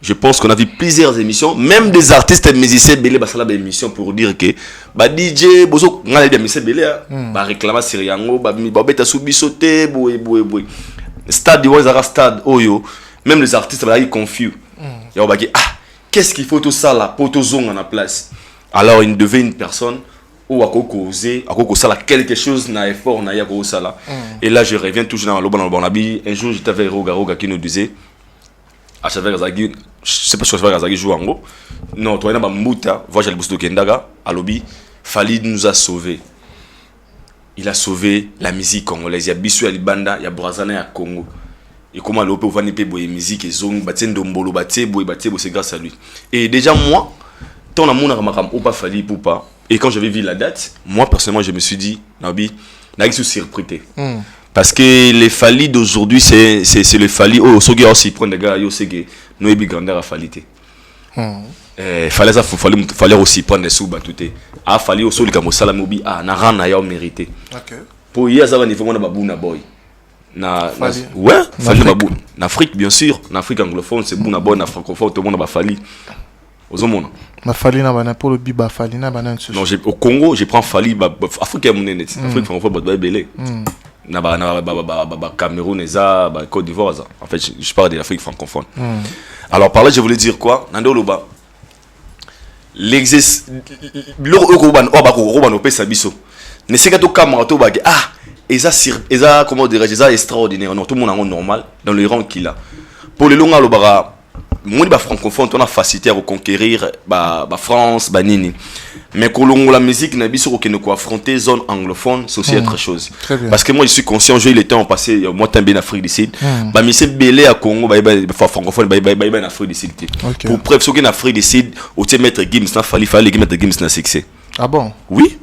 Je pense qu'on a vu plusieurs émissions, même des artistes et musiciens belé basala des émissions pour dire que ba DJ bozo ngala des musiciens belé ba réclama Siriango ba beta subisote boy. stade de stade oyo même les artistes là ils confus il y a qu'est-ce qu'il faut tout ça là pour tout zone en place alors il devait une personne ou à causer ça là quelque chose n'a effort n'a ya ça là et là je reviens toujours dans le bon habit un jour j'étais avec Roga qui nous disait à Chaver Zagi je sais pas si Chaver Zagi joue en gros non toi il y a pas muta voyage le Bousto Kendaga à lobby Fally nous a sauvés. Il a sauvé la musique congolaise. Il y a Bissou, il y a Libanda, il y a Brazana, il y a Congo. Et comment l'opé va niper boy musique et zong, batin dombolo, baté boy, c'est grâce à lui. Et déjà moi, tant la mona ramakam ou pas Fally ou pas. Et quand j'avais vu la date, moi personnellement je me suis dit, Nabi, n'a pas surpris. Parce que les Fally d'aujourd'hui c'est le Fally oh sogi aussi prendre des gars yo c'est que nous est grandeur à Fally. Fallait aussi prendre des sous batouté a fallait aussi le kamosala mobi na ran na ya mérité OK pour hier ça va niveau na babuna boy na ouais fallait babu en Afrique bien sûr en Afrique anglophone c'est buna boy en francophone tout le monde ba Fally ozomona ma Fally na bana pour le biba Fally na bana non au Congo je prends Fally Afrique mon net Afrique francophone ba belé na Cameroun et ça Côte d'Ivoire ça en fait je parle de l'Afrique francophone alors par là je voulais dire quoi nando loba l'exercice ne sait que camarato eza comment dirais-je ça extraordinaire non tout le monde est normal dans le rang qu'il a pour les longs alobara moi ba francophone on a facilité à reconquérir ba France ba nini mais que la musique n'a biso que nous affronter zone anglophone c'est aussi autre chose parce que moi je suis conscient j'ai le temps passé moi tant bien Afrique du Sud ba monsieur belé à Congo ba francophone ba en Afrique du Sud pour preuve ce qu'en Afrique du Sud au tiers mettre Gims n'a fallait mettre Gims na succès ah bon oui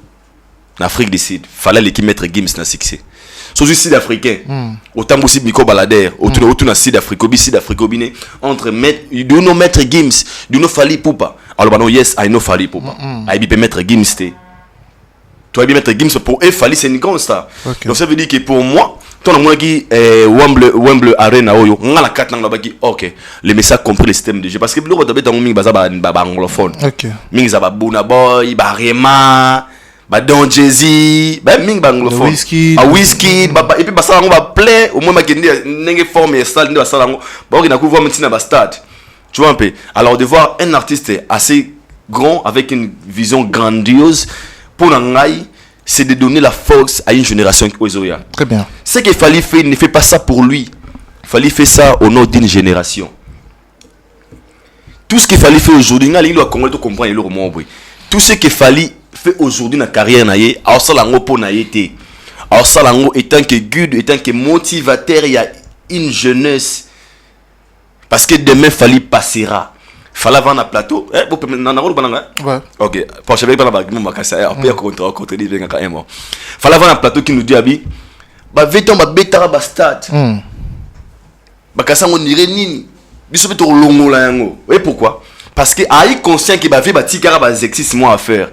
en Afrique du Sud fallait l'équipe mettre Gims na succès sur le sud africain autant aussi micro balader autour na sud africain entre mettre de nos mettre Gims de nos Fally Poupa alors bah yes I know Fally Poupa I peut mettre Gims tu vas bien mettre Gims pour Fally c'est une grande star donc ça veut dire que pour moi ton moi qui Wembley Arena oyo ngala kat nang baki OK les messages compris le système de jeu parce que le rotabé dans mingi baza ba anglophone OK mingi za ba Buna Boy ba Rema ba Don Jay-Z ba mingi ba anglophone Wizkid ba et puis ba sala ngo ba play au moins ma kende nenge forme et style ba sala ngo ba na couvrir maintenant ba stade tu vois un peu alors de voir un artiste assez grand avec une vision grandiose pour nangai c'est de donner la force à une génération qui est très bien. Ce qu'il fallait faire, il ne fait pas ça pour lui. Il fallait faire ça au nom d'une génération. Tout ce qu'il fallait faire aujourd'hui, il doit comprendre. Tout ce qu'il fallait faire aujourd'hui dans la carrière, alors ça étant que guide, étant que motivateur, il y a une jeunesse. Parce que demain, il fallait passera. Fallait avoir un plateau ok pour je vais pas la après contre dit bien quand même fallait avoir un plateau qui nous dit abi ba veton ba betara ba stade ba kasango nire nini biso beto longola yango et pourquoi parce que aïe conscient que ba vie ba tikara ba exercice moi à faire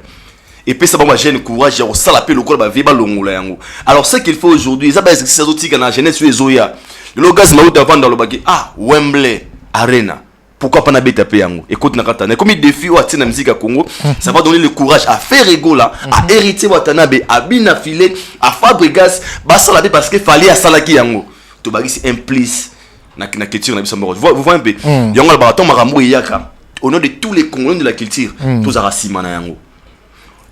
et puis ça va moi jeune courage au sala pe lokolo ba vie ba longola yango alors ce qu'il faut aujourd'hui ça ba exercice autika na jeunesse sur ezoya le gaz ma out avant dans le bagi Wembley Arena. Pourquoi pas n'habiter à yango? Écoute nakatana comme il défie ou atteindre la musique à Congo, ça va donner le courage à faire ego là, à hériter Watanabe, à bien affiler, à Fabregas, basa la parce que fallait à salaki yango. To bagi c'est implice na culture na bisamba. Vous voyez un peu. Yango la baraton marambo yaka. Au nom de tous les Congolais de la culture, tous arasima na yango.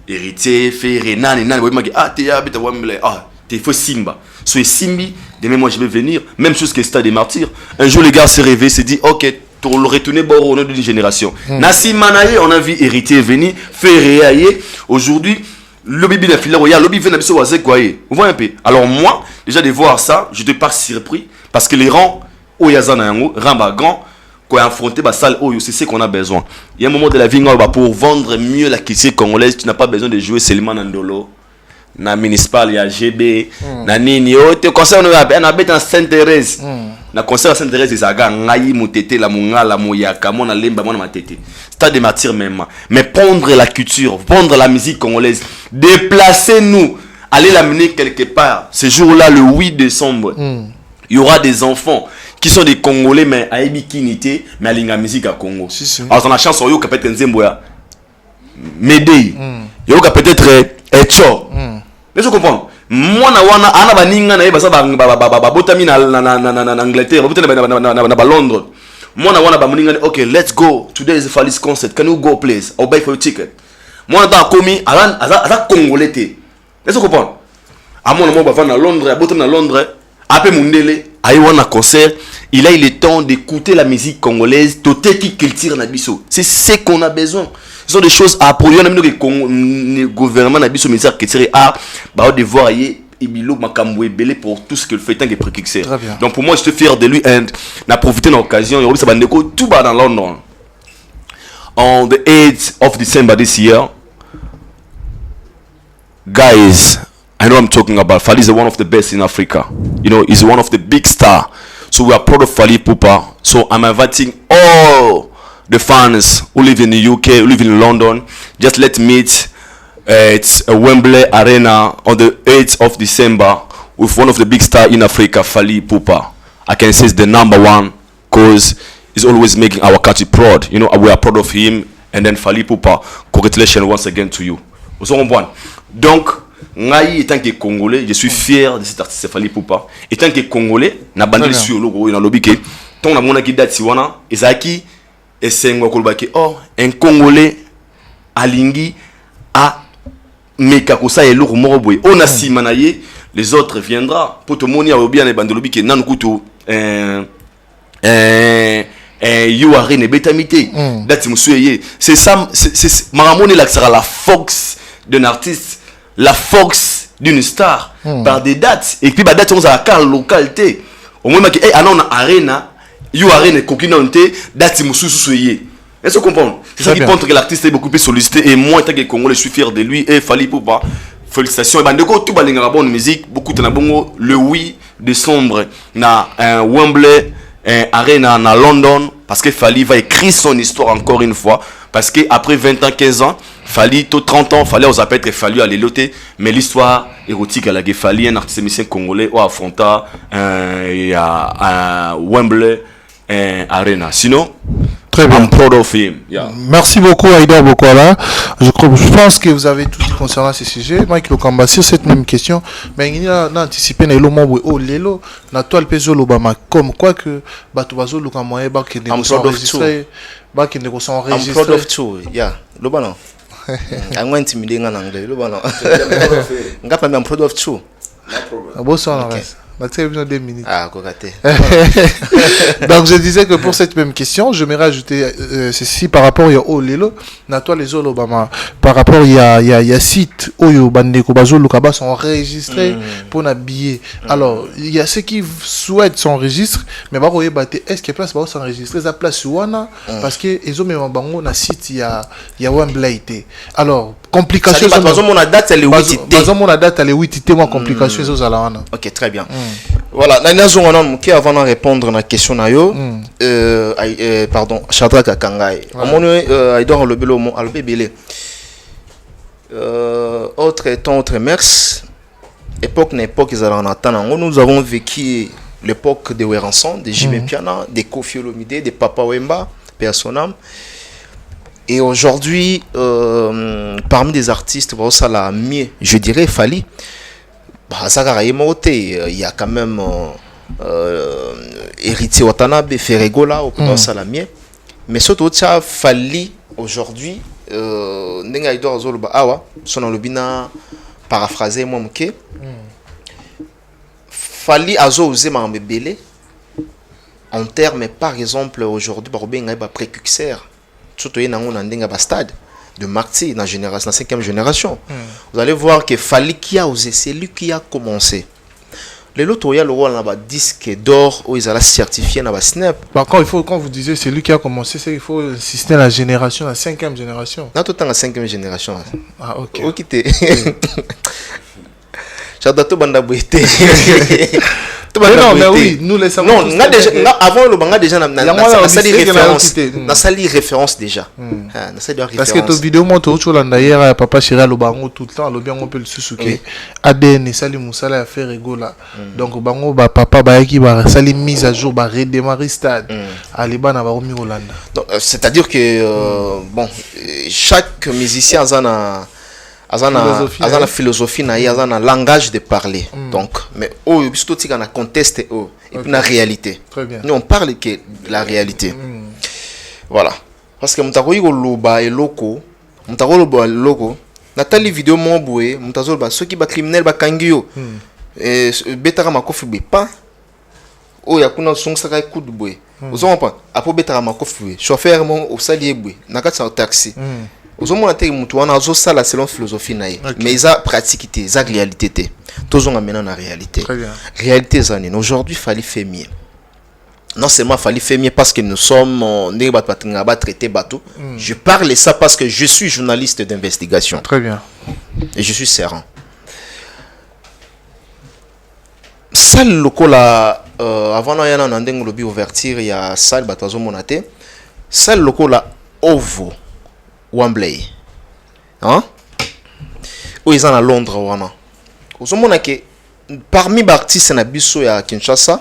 Hériter, faire nan nan, magi te habite Wembley. T'es faux Simba. So Simbi, demain moi je vais venir, même chose que Stade des Martyrs. Un jour les gars se réveillent, se dit OK, on le retourner au nom d'une génération. Nassi Manaye, on a vu hériter venir, faire réailler. Aujourd'hui, le bibi n'a filé royal, le bibi n'a pas de quoi. Vous voyez un peu. Alors moi, déjà de voir ça, je ne suis pas surpris parce que les rangs, où il y a Zanayango, rang grand, quand affronter la salle, c'est ce qu'on a besoin. Il y a un moment de la vie pour vendre mieux la culture congolaise, tu n'as pas besoin de jouer seulement dans Ndolo. Na municipal ya GB na nini te concert na bête en Sainte-Thérèse na concert à Sainte-Thérèse zaga ngai mutete la mungala moyaka mona lemba mona matete Stade des Martyrs même mais prendre la culture prendre la musique congolaise déplacer nous aller l'amener quelque part ce jour-là le 8 décembre il y aura des enfants qui sont des Congolais mais à Ebikinité mais à la musique à Congo alors on a chance yo peut-être Nzemboya Médéi yo peut-être Echo mais je comprends. mwana wana ana baninga na ye baza babotami na Angleterre, babotami na Londres. Mwana wana bamoninga ni okay, let's go. Today is Fali's concert. Can you go please? I'll buy for your ticket. Mwana ta komi aza congolais te. Est-ce que vous comprenez? Amon mo bava na Londres, abotami na Londres, ape mundele, ayi wana concert, il a eu le temps d'écouter la musique congolaise, toté qui culture na biso. C'est ce qu'on a besoin. Ce sont des choses à produire. On a mis le gouvernement na biso ministère culture a ba devoir y Ibilo Makamboué belé pour tout ce qu'il fait tant que précurseur. Donc pour moi je suis fier de lui et n'a profité de l'occasion. Il y a ça bandeko tout bas dans London. On the 8th of December this year, guys, I know I'm talking about Fally is one of the best in Africa. You know, he's one of the big star. So we are proud of Fally Ipupa. So I'm inviting all the fans who live in the UK, who live in London. Just let's meet at Wembley Arena on the 8th of December with one of the big stars in Africa, Fally Ipupa. I can say it's the number one because he's always making our country proud. You know, we are proud of him. And then Fally Ipupa, congratulations once again to you. Vous savez, donc, ngai étant que Congolais, je suis fier de cet artiste Fally Ipupa. Étant que Congolais, na bandé sur le na lobby que ton na mona ki dati wana ezaki esengo kolbaki oh un Congolais alingi a meka ko sa eloko moko boy on a simanaye les autres viendra pour te moni a bien les bandé lobby que nan kutu you are ne betamité dati musuye c'est ça c'est maramone là que sera la force d'un artiste, la force d'une star par des dates et puis bah date on a la localité au moins que on a arena you arena coquinante date mususuye est-ce que vous comprenez c'est ça qui montre que l'artiste est beaucoup plus sollicité et moi tant que Congolais je suis fier de lui et Fally Ipupa félicitations et bandeko tout balinga bonne musique beaucoup de bongo le 8 décembre na Wembley Arena na London parce que Fally va écrire son histoire encore une fois parce que après 20 ans 15 ans Fally tout 30 ans Fally aux appels Fally à l'éloté mais l'histoire érotique à la Fally un artiste musicien congolais au affronta à Wembley Arena sinon très bien. I'm proud of him. Yeah. Merci beaucoup Aïda Bokola. Je pense que vous avez tout dit concernant ce sujet. Mike Lokamba sur cette même question, mais il y a anticipé na lombo o lelo na toile peso lobama comme quoi que bato bazo lokamoye ba ki enregistrer ba ki enregistrer. I'm proud of two. Yeah. Lobano. I'm going to meeting en anglais. Lobano. Ngapa I'm proud of two. No problem. Bon ça okay. La télévision 2 minutes. Ah, cocaté. Donc je disais que pour cette même question, je vais rajouter ceci par rapport au Lelo, na toi les Obama, par rapport il y a site où bandeko bazo lokaba sont enregistrés pour n'habiller. Alors, il y a ceux qui souhaitent s'enregistrer, mais ba roye baté est-ce que place ba s'enregistrer za place wana parce que ils ont même bango na site il y a Wembley. Alors, complication ça bazo mon date elle est 8 bazo mon date elle est 8 moi complication zo za wana. OK, très bien. Voilà, avant de répondre à la question, pardon, Shadrach Akangai. Autre temps, autre mers, époque n'est époque, nous avons vécu l'époque de Weranson, de Jimmy Piana, de Kofi Olomide, de Papa Wemba, personne. Et aujourd'hui, parmi des artistes, je dirais Fally. Il y a quand même Héritier Watanabe, Ferregola, au plan Salamier. Mais surtout, il a Fally aujourd'hui. Paraphraser moi, Fally a osé m'embêler en termes, par exemple, aujourd'hui, il y a précurseur. Surtout, il y a un stade de Marty dans la 5e génération. Vous allez voir que Fally qui a osé, c'est lui qui a commencé. Les autres, il y a le rôle dans le disque d'or où ils ont certifié dans le snap. Quand vous disiez c'est lui qui a commencé, c'est qu'il faut insister la génération, la 5e génération. Non, tout le temps la 5e génération. Ah, ok. Ok, j'adore tout le monde. Non, mais oui, nous les savons. Non, avant le banga déjà na sali référence déjà. Parce que ton vidéo montre autre chose d'ailleurs papa Chira le bango tout le temps le bien on peut le Susuke ADN sali musala a fait rigola. Donc bango ba papa ba qui ba sali mise à jour ba redémarrer stade ali bana ba romi Hollanda. Donc c'est-à-dire que bon chaque musicien azana philosophie na ye azana langage de parler donc mais oyo biso tika na contexte et puis na réalité. Très bien. Nous on parle que de la réalité. Voilà parce que mutakoyi ko loba eloko natali vidéo mo boye mutazo ba soki ba criminel ba kangio et betaka makofi be pas o ya kuna songsa coup de boye ozo pas apo betaka makofi chauffeur mo osali ebwe nakati sa taxi ozomona te mutu wana azosala selon philosophie na ye mais eza pratique te eza réalité te tozonga maintenant na réalité. Très bien. Réalité zanine aujourd'hui fallait faire mieux. Non seulement fallait faire mieux parce que nous sommes traité bateau. Je parle ça parce que je suis journaliste d'investigation. Très bien. Et je suis serein. Salle lokola avant na yana ndengo lobi ouverture ya salle batazo monate. Salle lokola Ovo Wembley. Hein? Où ils sont à Londres wana. Ozomona ke parmi les artistes na biso ya Kinshasa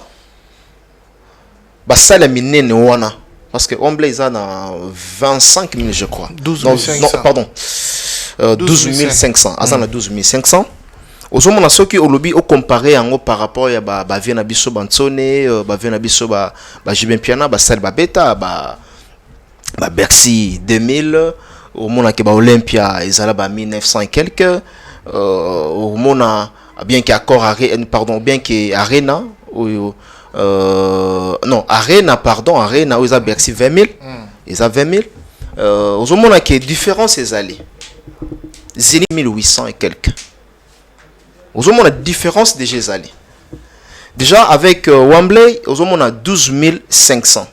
basala minene wana parce que Wembley ils ont 25 000 je crois. 12 500. Non, pardon. 12 500. Azana 12 500. Ozomona soki olobi o comparer yango par rapport ya ba vie na biso Bansone, ba vie na biso ba Jibin Piana, ba sala ba beta ba Bercy 2000, au mona ke ba Olympia ezala ba 1900 et quelques. Au mona bien que Arena non Arena pardon Arena où ils a Bercy 20 000 ils a 20 000 au mona que différence est allée Zénith 1800 et quelques au mona différence déjà allé déjà avec Wembley au mona 12 500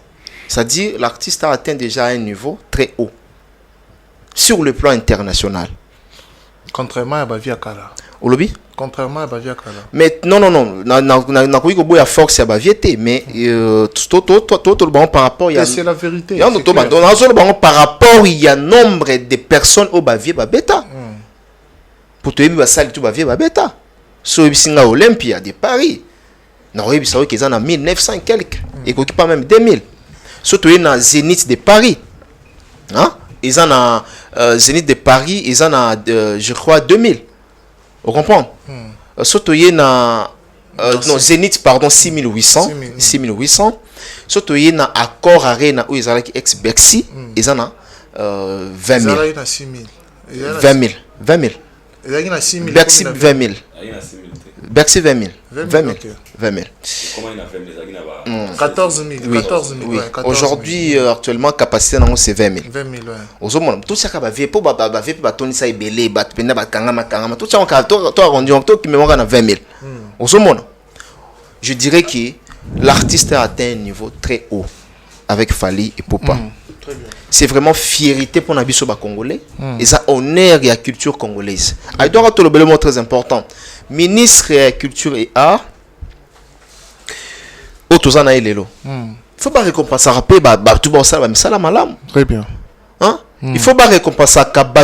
c'est-à-dire l'artiste a atteint déjà un niveau très haut sur le plan international. Contrairement à Bavia Kala. Au lobby? Contrairement à Bavia Kala. Mais non. Na koyi ko boya force ya Baviete mais tout le bon par rapport c'est la vérité. Par rapport il y a nombre de personnes au Bavie Babeta. Pour te ba salle tout Bavie Babeta. So bisinga Olympia de Paris. Na koyi bisawo qu'ils en a 1900 quelques et ko pas même 2000. Surtout na Zénith de Paris. Hein? Ils en ont Zénith de Paris, ils en ont je crois 2000. Vous comprenez? Surtout il y a non Zénith pardon 6800. Surtout il y a Accor Arena où ils ont ex Bercy, ils en ont 20 000. 20 000. 20 000. Bercy 20 000. Bercy 20 000. 20 000. 20 000. Comment il a fait les 14 000. Oui. 14 000. Oui. Ouais, 14 000. Aujourd'hui, actuellement, capacité c'est 20 000. 20 000, ouais. Aujourd'hui, tout ça, vie pour Tony ça est belé, kangama, tout ça, on arrondi, on qui me 20 000. Aujourd'hui, je dirais que l'artiste a atteint un niveau très haut avec Fally et Poupa. C'est vraiment fierté pour Nabiso Congolais et ça honneur et la culture congolaise. Il doit être le mot très important. Ministre de la Culture et Art, Otozana Elelo. Il faut pas récompenser tout ça, mais ça la malam. Très bien. Hein? Il faut pas récompenser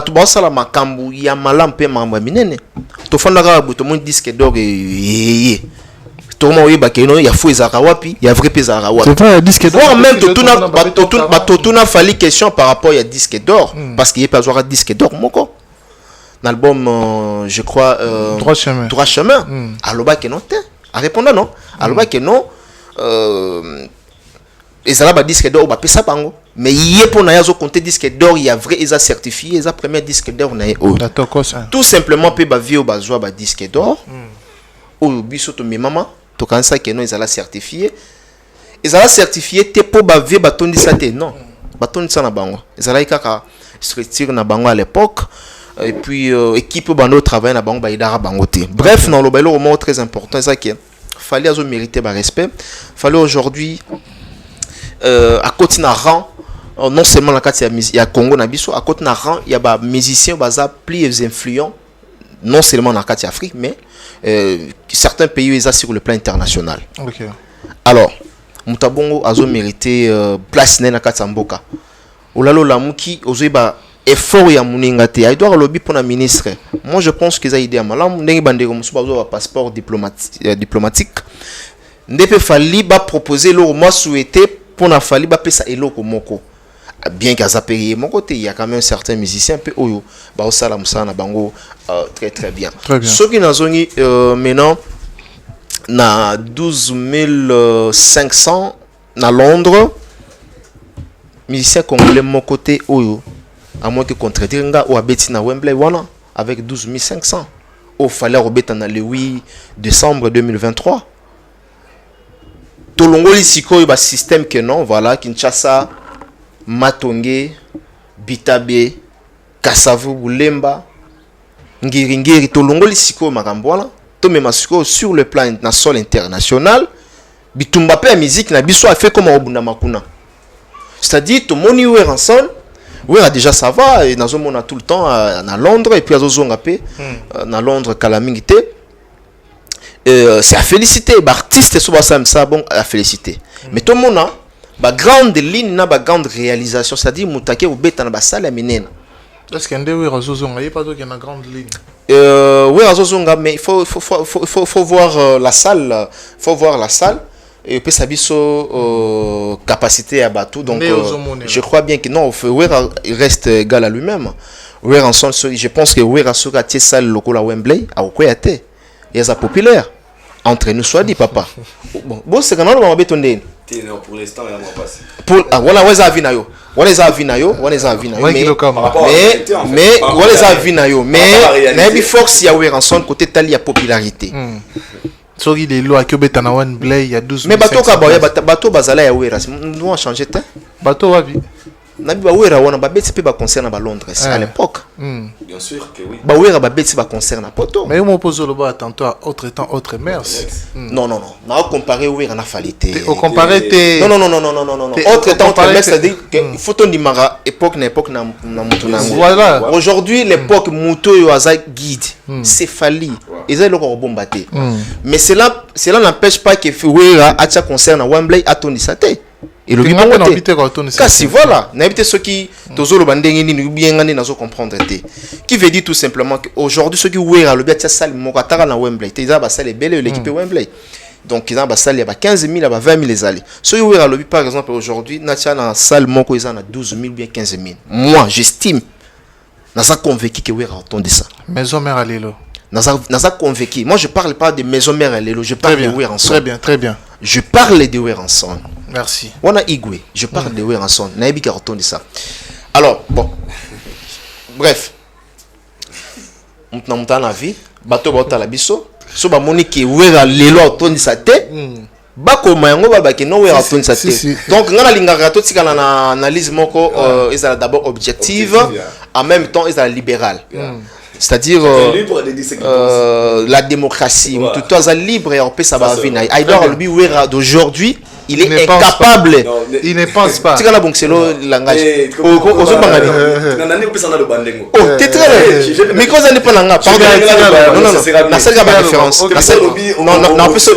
tout ça la makambu, il y a malam pe mamba minene. To fanda ka buto mon disque d'or et tout le monde il y a fou ezara wapi, il y a vrai ezara wapi. C'est vrai, disque d'or. Même tout n'a fallu question par rapport à disque d'or parce qu'il y a pas besoin de disque d'or moko. L'album je crois Trois chemins. Aloba que non te. À répondre non. Aloba que non ezala ba disque d'or ba pesa bango. Mais il y a pour na yazo compter disque d'or, il y a vrai eza certifié, eza premier disque d'or na yo. Tout simplement pe ba vie ba joie ba disque d'or. O biso to mi mama to kansa que non ezala certifié. Ezala certifié te po ba vie ba tondi sa te non. Ba tondi sa na bango. Ezala kaka structure na bango à l'époque. Et puis équipe bando travail na bango ba idara bango te. Bref, non le belo au mot très important ça qui fallait azo mériter ba respect. Fallait aujourd'hui à côté na rang non seulement la carte il y a Congo na biso à côté na rang il y a ba musiciens baza plus influents non seulement dans la carte Afrique mais certains pays ils sur le plan international. OK. Alors mutabongo azo mériter place na carte mboka. Olalo lamuki ozoiba effort ya muninga te. Il doit lobby pour la ministre. Moi je pense qu'ils a idée à malam ndenge bande comme so bazo passeport diplomatique. Ndepe Fally ba proposer le moi souhaité pour na Fally ba pesa eloko moko. bien qu'à payé mon côté, il y a quand même certains musiciens un peu oyo, bah au salam sana bango très très bien. Très bien. Ceux qui n'ont maintenant na 12 500 na Londres, musiciens congolais mon côté oyo, à moins que contredire nga ou abeti na Wembley wana avec 12 500. Au fallait robeta na le 8 décembre 2023. Tolongoli sikoyo ba système que non, voilà Kinshasa, Matonge, Bitabe, Kasavu, Bulemba, Ngiri, Tolongoli sikoyo makambo wana. To mema sikoyo sur le plan national international, bitumba pe musique na biso a fait comme obunda makuna. C'est-à-dire to moni wer ensemble, wer a déjà ça va et nazo mona tout le temps à Londres et puis à zonga pe na Londres kalamingité. C'est à féliciter, artiste ça bon à féliciter. Mais tout le monde a ba grande ligne na ba grande réalisation, c'est-à-dire moutake ou beta na ba salle à minena. Est-ce qu'il y a des razozonga, il y a pas d'autre qui a une grande ligne. Oui, razozonga, mais il faut voir la salle, faut voir la salle et puis ça biso capacité à bateau. Donc je crois bien que non, il reste égal à lui-même. Oui, ensemble, je pense que oui, rasoga tie salle lokola Wembley a okoyate. Et ça populaire. Entre nous soit dit papa. Bon c'est quand on va bétonner. Pour l'instant il va passer. Pour voilà ouais ça vina yo. Mais voilà ça vina yo. Mais na force ya ouais ensemble côté tali ya popularité. So il est loin que beta na Wembley il y a 12. Mais bateau bazala ya ouais nous on changer temps. Bateau wa bi. Nabi ba wera wana ba beti pe ba concert na ba Londres à l'époque. Bien sûr que oui. Ba wera ba beti ba concert na Poto. Mais on pose le bas tantôt à autre temps autre mers. Non. Na comparer wera na falité. Au comparer té Non. Autre temps autre mers c'est-à-dire que photo ni mara époque na mutu na. Voilà. Aujourd'hui l'époque muto yo aza guide. C'est fali. Ils ont le bombaté. Mais cela n'empêche pas que wera a cha concert na Wembley à Tony Saté. Et le si voilà, n'habite ceux qui toujours le banding ni bien gagné dans comprendre qui veut dire tout simplement qu'aujourd'hui ceux qui ouvrent le bien salle mokatara na Wembley, ils ont salle belle l'équipe Wembley. Donc ils ont salle il y a 15 000, il y a 20 000 les allées. Ceux qui ouvrent le par exemple aujourd'hui, natia na salle moko ils ont 12 000 bien 15 000. Moi, j'estime n'a convaincu que ouvrent entendre ça. Maison mère allélo. N'a convaincu. Moi je parle pas de maison mère allélo, je parle de ouvrent ensemble. Très bien. Je parle de ouvrent ensemble. Merci. Wana Igwe, je parle de Weranson. Naïbi Carton de ça. Alors, bon. Bref. Maintenant, la vie. Bateau Bata la biso. So ba moniki Wera lelo auton de sa tête. Bako mayango ba ke no Wera auton de sa tête. Donc, ngana lingaka to tika na analyse moko ils sont d'abord objective, en même temps ils sont libéral. C'est-à-dire la démocratie. Tout est libre et on peut savoir venir. Aïdor le Wera d'aujourd'hui. Il est incapable. Il ne pense pas. Tu connais bon c'est le langage. Oh, t'es très. Mais quand ça n'est pas langage. Pardon. Non. La seule la différence. Non, peut ça yo. Non, peut ce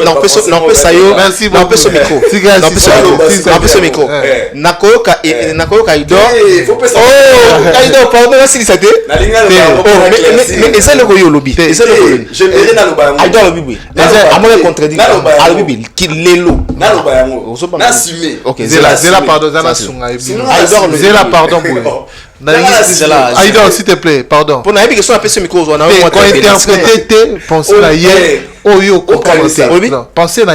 micro. Non, peut ce micro. Nakoyoka idor. Oh, idor pardon, c'est ça. Mais c'est le goyo lobby. C'est le goyo. Je dirais na loba. Idor lobby oui. À moi contredire. À lobby qui lelo. Na loba. Ok, Zela pardon, Zela pardon. Aïdor, s'il te plaît, pardon. Pour n'avoir question à ce micro, on a interprété, pensez à hier, oh yo, pensez à hier, non, pensez à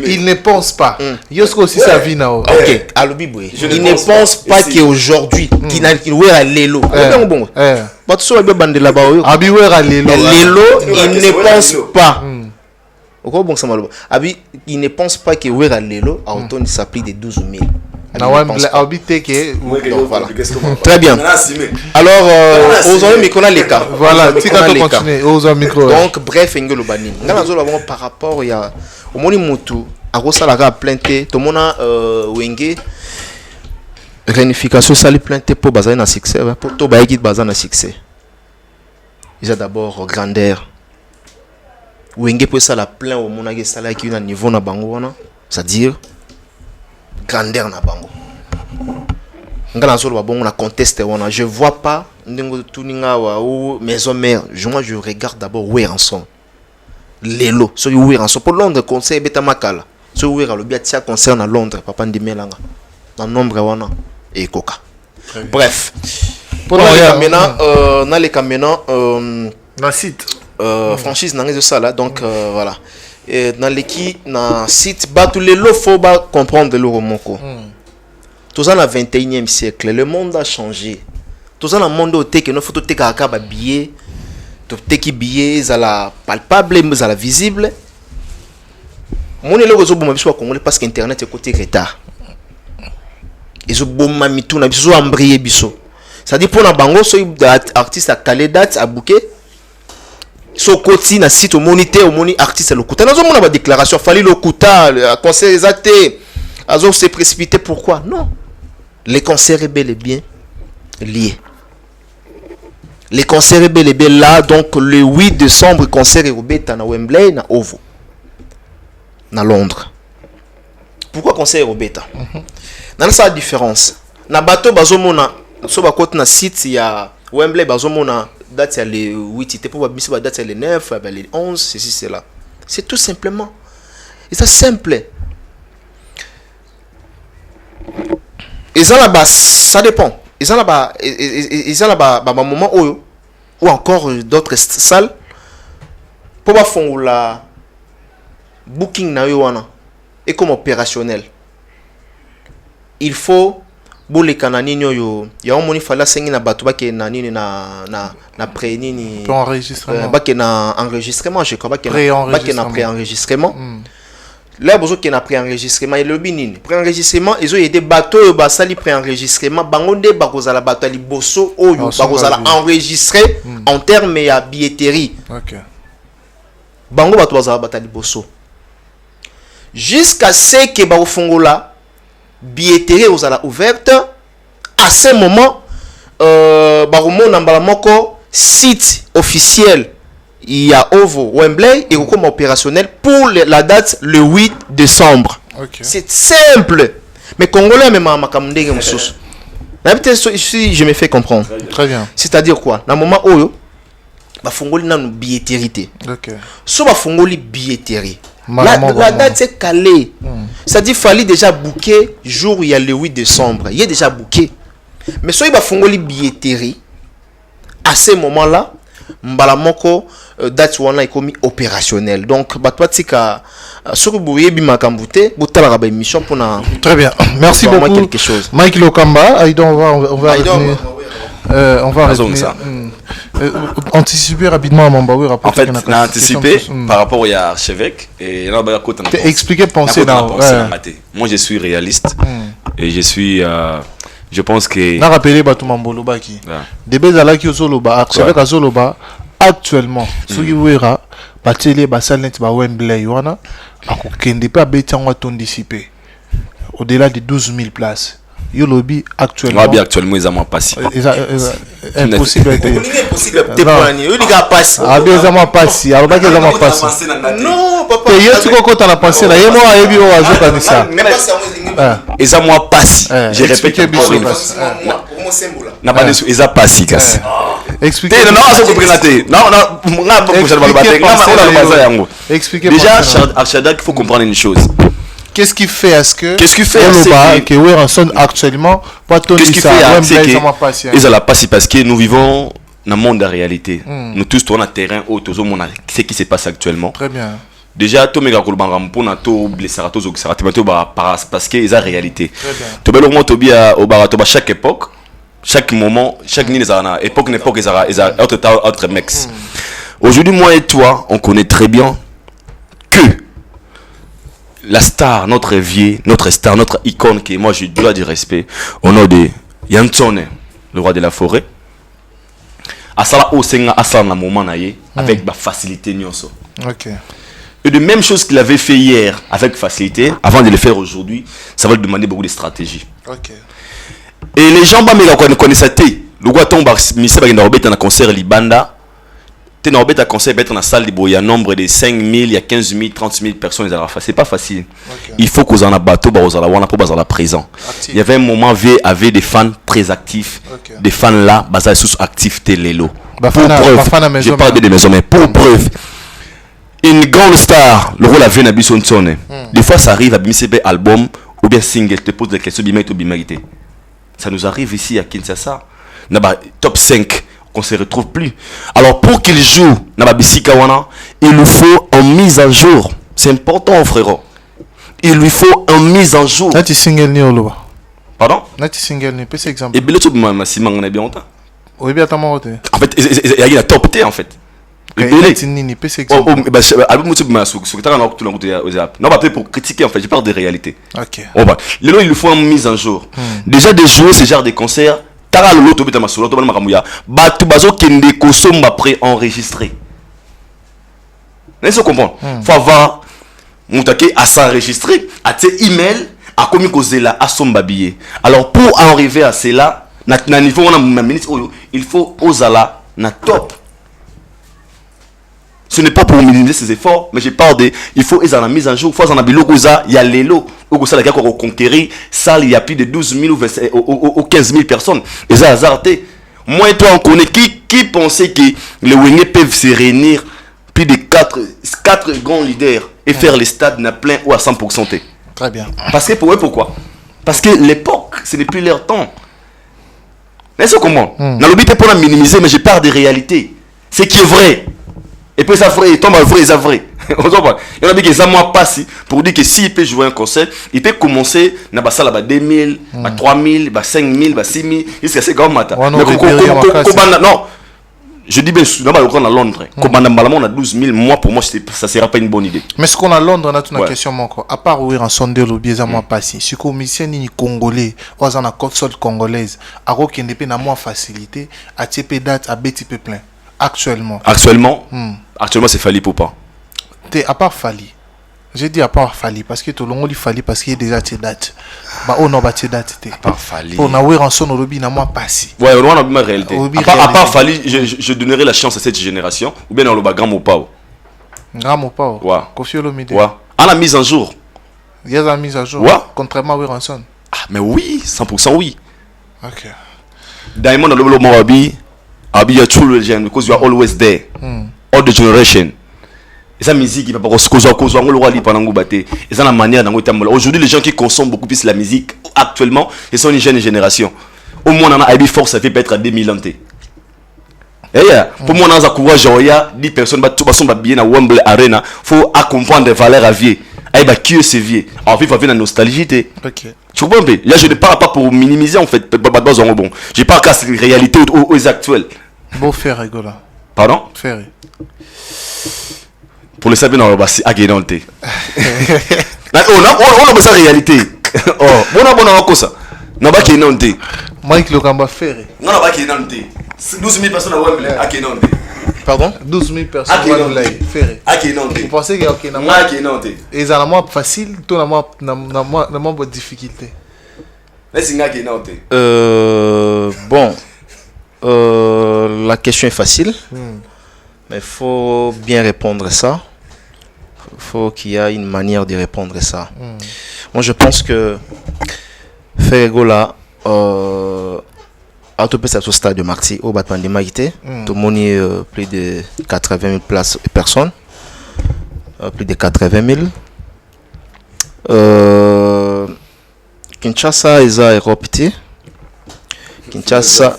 il ne pense pas. Yosko aussi sa vie now. Ok, il ne pense pas qu'aujourd'hui, qu'il n'a à l'élo. Bon, il ne pense pas. Il ne pense pas que Wera Lelo a autant de s'applique de 12 000. Très bien. Alors, aujourd'hui, mais qu'on a les cas. Voilà, donc, bref, par rapport au Moni Moutou, à Rosalara plainte, tout le monde a Wenge. Réunification, ça lui plainte pour baser un succès. Pour tout baser un succès. Il y a d'abord grandeur. Wenge peut ça la plein au monage salaire qui est à niveau na bango c'est-à-dire grandeur na bango. Ngana solo bon on a contesté on je vois pas ndingo tuninga wa ou maison mère. Moi je regarde d'abord Weranson. Lelo, so Weranson pour Londres conseil beta makala. so oui le bien tia concert à Londres papa ndimelanga dans nombre wana et coca bref pour les camions na site franchise na réseau ça là donc voilà et dans l'équipe na site ba tous les lots faut ba comprendre le romoko tout ça dans le 21e siècle le monde a changé tout ça dans le monde au que nos photos te ka ba billet tout te billet ça la palpable mais ça la visible mon élève aux oboma biso congolais parce qu'internet est côté retard ils oboma mitou na biso embrayé biso ça dit pour na bango so artiste a calé date à bouquet so côté na site au moniteur au moni artiste le kuta nazo mona ba déclaration fallait le kuta concert exacté azo s'est précipité pourquoi non les concerts est bel et bien liés les concerts est bel et bien là donc le 8 décembre concert est robeta na Wembley na Ovo na Londres. Pourquoi conseil Robeta? Dans sa différence. Na bateau bazomona so ba côté na site ya Wembley bazomona date ya le 8 c'était pour bimisi ba date ya le 9 ba le 11 ceci cela. C'est tout simplement. Et ça simple. Et ça là-bas ça dépend. Et ça là-bas moment ou encore d'autres salles pour ba fond la booking na yo wana et comme opérationnel il faut bole kanani yo ya omoni fala sengi na bato ba ke na nini na pré nini enregistrement ba ke na enregistrement je crois ba ke na pré-enregistrement là bozo ke na pré-enregistrement et le binini pré-enregistrement ils ont aidé bato ba sali pré-enregistrement bango nde ba kozala bato ali bosso oyo ba kozala enregistrer en termes ya billetterie OK bango bato bazala batali bosso jusqu'à ce que ba ofongola billetterie aux ouverte à ce moment ba romona mbala moko site officiel il y a Ovo Wembley et comme opérationnel pour la date le 8 décembre. Okay. C'est simple mais congolais même makambo ndenge mususu na peut-être si je me fais comprendre très bien c'est-à-dire quoi na moment oyo ba fongoli na billetterie OK so ba fongoli billetterie la date est calée. Ça dit fallait déjà booker jour où il y a le 8 décembre. Il est déjà booké. Mais si il va faire une billetterie, à ce moment-là, mbalamoko date wana est commis opérationnel. Donc bah toi tika sur bouye bima kambouté, butala raba émission pour na. Très bien. Merci beaucoup. Quelque chose. Mike Lokamba, on va ça. Anticiper rapidement à Mambaoui. En fait, on a anticipé par rapport à archevêque et là, expliquer, penser dans. Moi, je suis réaliste et je suis. Je pense que. On a rappelé Batumambolo Baki. Débé Zalaki Zoloba, archevêque à Zoloba, actuellement, ce qui vous ira, Batele Bassalnet Wembley, Yoana, à Kende pas Bétian anticiper au-delà de 12 000 places. Yo lobby actuellement. Lobby actuellement ils ont passé. Impossible. Impossible. Yo diga passe. Ah bien ils ont passé. Alors pas qu'ils ont passé. Non papa. Et yo tu ko ta la passé là. Yemo a yebi o azoka ni ça. Ils ont passé. Je répète encore une fois. Na pas dessus ils ont passé casse. Expliquez. Expliquez. Déjà Archadak il faut comprendre une chose. Qu'est-ce qui fait à ce que actuellement qu'est-ce qui fait à ce que ils ont passé parce que nous vivons dans le monde de la réalité. Nous tous tournons à terrain où tout le monde ce qui se passe actuellement. Très bien. Déjà tout méga kolbanga mpona to blessara to zokisara to parce que ils ont réalité. To belo mo to bia au barato chaque époque, chaque moment, chaque nid na époque ils ont autre mix. Aujourd'hui moi et toi, on connaît très bien que la star, notre vieux, notre star, notre icône, qui moi je dois du respect, au nom de Yansone, le roi de la forêt. Asala Osenga Asala moment avec la facilité nyonso. OK. Et de même chose qu'il avait fait hier avec facilité, avant de le faire aujourd'hui, ça va lui demander beaucoup de stratégie. OK. Et les gens connaissent ça. Le roi tombe Missa Bagenda Robert dans concert Libanda. Norbert a conseillé d'être dans la salle, il y a un nombre de 5 000, il y a 15 000, 30 000 personnes. C'est pas facile. Okay. Il faut qu'on en a bateau, on a présent. Il y avait un moment avec des fans très actifs. Okay. Des fans là, basés sur actifs télélo. Pour preuve, je parle des maisons, mais pour preuve, une grande star, le rôle a vu Nabi Sonson. Des fois, ça arrive à BMCB album ou bien single, te pose la question Bimaït ou Bimaïté. Ça nous arrive ici à Kinshasa. Naba top 5, qu'on se retrouve plus. Alors, pour qu'il joue Naba Bissikawana, il lui faut une mise à jour. C'est important, frérot. Il lui faut une mise en jour. Nati single ni oloba. Pardon? Nati single ni, c'est exemple. Et bien, tu m'as on est bien longtemps. Oui, bien, t'as marre. En fait, il y a top T en fait. Nati nini, c'est exemple. Album tu m'as sur tu as tout non, pas pour critiquer en fait, je parle de réalité. Ok. Il lui faut une mise en jour. Déjà de jouer ce genre de concert, tara lolo to beta masolo to bana makamuya, ba tu bazo kende kosomba pré-enregistré. N'est-ce comprendre? Faut avoir moutake à s'enregistrer, à tes email, à commis kozela à somba billet. Alors pour arriver à cela, na niveau on a ministre, il faut osala na top. Ce n'est pas pour minimiser ses efforts, mais je parle de. Il faut ils en la mise en jour. Il faut en avoir il y a l'élo. Au ça, les gars qu'on reconquérir, ça, il y a plus de 12 000 ou 15 000 personnes. Et ça, hasardé. Moi et toi, on connaît qui pensait que les Wengé peuvent se réunir plus de 4 grands leaders et faire les stades na plein ou à 100%. Très bien. Parce que pour eux, pourquoi? Parce que l'époque, ce n'est plus leur temps. N'est-ce comment? Dans le but, pour la minimiser, mais je parle des réalités. Ce qui est vrai. Et puis ça vrai, il tombe à vrai, ça vrai. Il y en a qui ont moins passé pour dire que s'il peut jouer un concert, il peut commencer dans la salle à 2000, à 3000, à 5000, à 6000, jusqu'à ce grand matin. Non, je dis bien, on a Londres. Comme on a 12 000, moi pour moi, ça ne sera pas une bonne idée. Mais ce qu'on a à Londres, on a une question encore. À part où il y a un sondage au biais à moi passé, si comme musicien ni congolais, ou à la console congolaise, à quoi n'a pas moins facilité, à TP date, à BTP plein. Actuellement, c'est Fali Poupa. À part Fali. J'ai dit à part Fali parce que tout le monde dit Fali parce qu'il y a déjà tes dates. Bah on a pas tes dates. À part Fali. Pour n'avoir un son au lobby n'a moins passé. Ouais, on a ma réalité. À part Fali, je donnerai la chance à cette génération ou bien dans le grand Mopao. Grand Mopao. Ouais. Kofi Olomide. Ouais. À la mise en jour. Il y a la mise à jour. Ouais. Contrairement à Wiranson. Ah mais oui, 100% oui. Ok. Diamond dans le Morabi. I'll be your true legend because you are always there. All the generation. Et ça musique, il va pas causer on le roi li pendant ngo baté. Et ça la manière dans ngo. Aujourd'hui les gens qui consomment beaucoup plus la musique actuellement, ils sont une jeune génération. Au moins on a IB Force ça fait peut-être à 2000 ans. Et pour moi on a courage il y a 10 personnes ba tout ba bien à Wembley Arena, faut comprendre des valeurs à vie. Ay ba qui c'est vieux. En fait, faut la nostalgie. Ok. Tu comprends bien? Là je ne parle pas pour minimiser en fait, pas bon. Je parle qu'à la réalité aux actuels. Beau faire rigola. Pardon? Faire. Pour le savoir dans le bassin, à Guénante. On a sa réalité. Oh, on a ça. Non, pas Guénante. Mike Lokamba faire. Non, pas Guénante. 12 000 personnes à Guénante. Pardon? 12 000 personnes à faire. À Guénante. Vous pensez qu'il y a aucun à Guénante. Et ça a moins facile, tout a moins de difficulté. Laisse-moi à Guénante. Bon. La question est facile, mais il faut bien répondre à ça. Il faut qu'il y ait une manière de répondre à ça. Moi, je pense que Ferregola, à tout au stade de Marty, au Batman de Maïté, tout le monde est plus de 80 000 personnes. Plus de 80 000. Kinshasa, ils ont Europété. Kinshasa.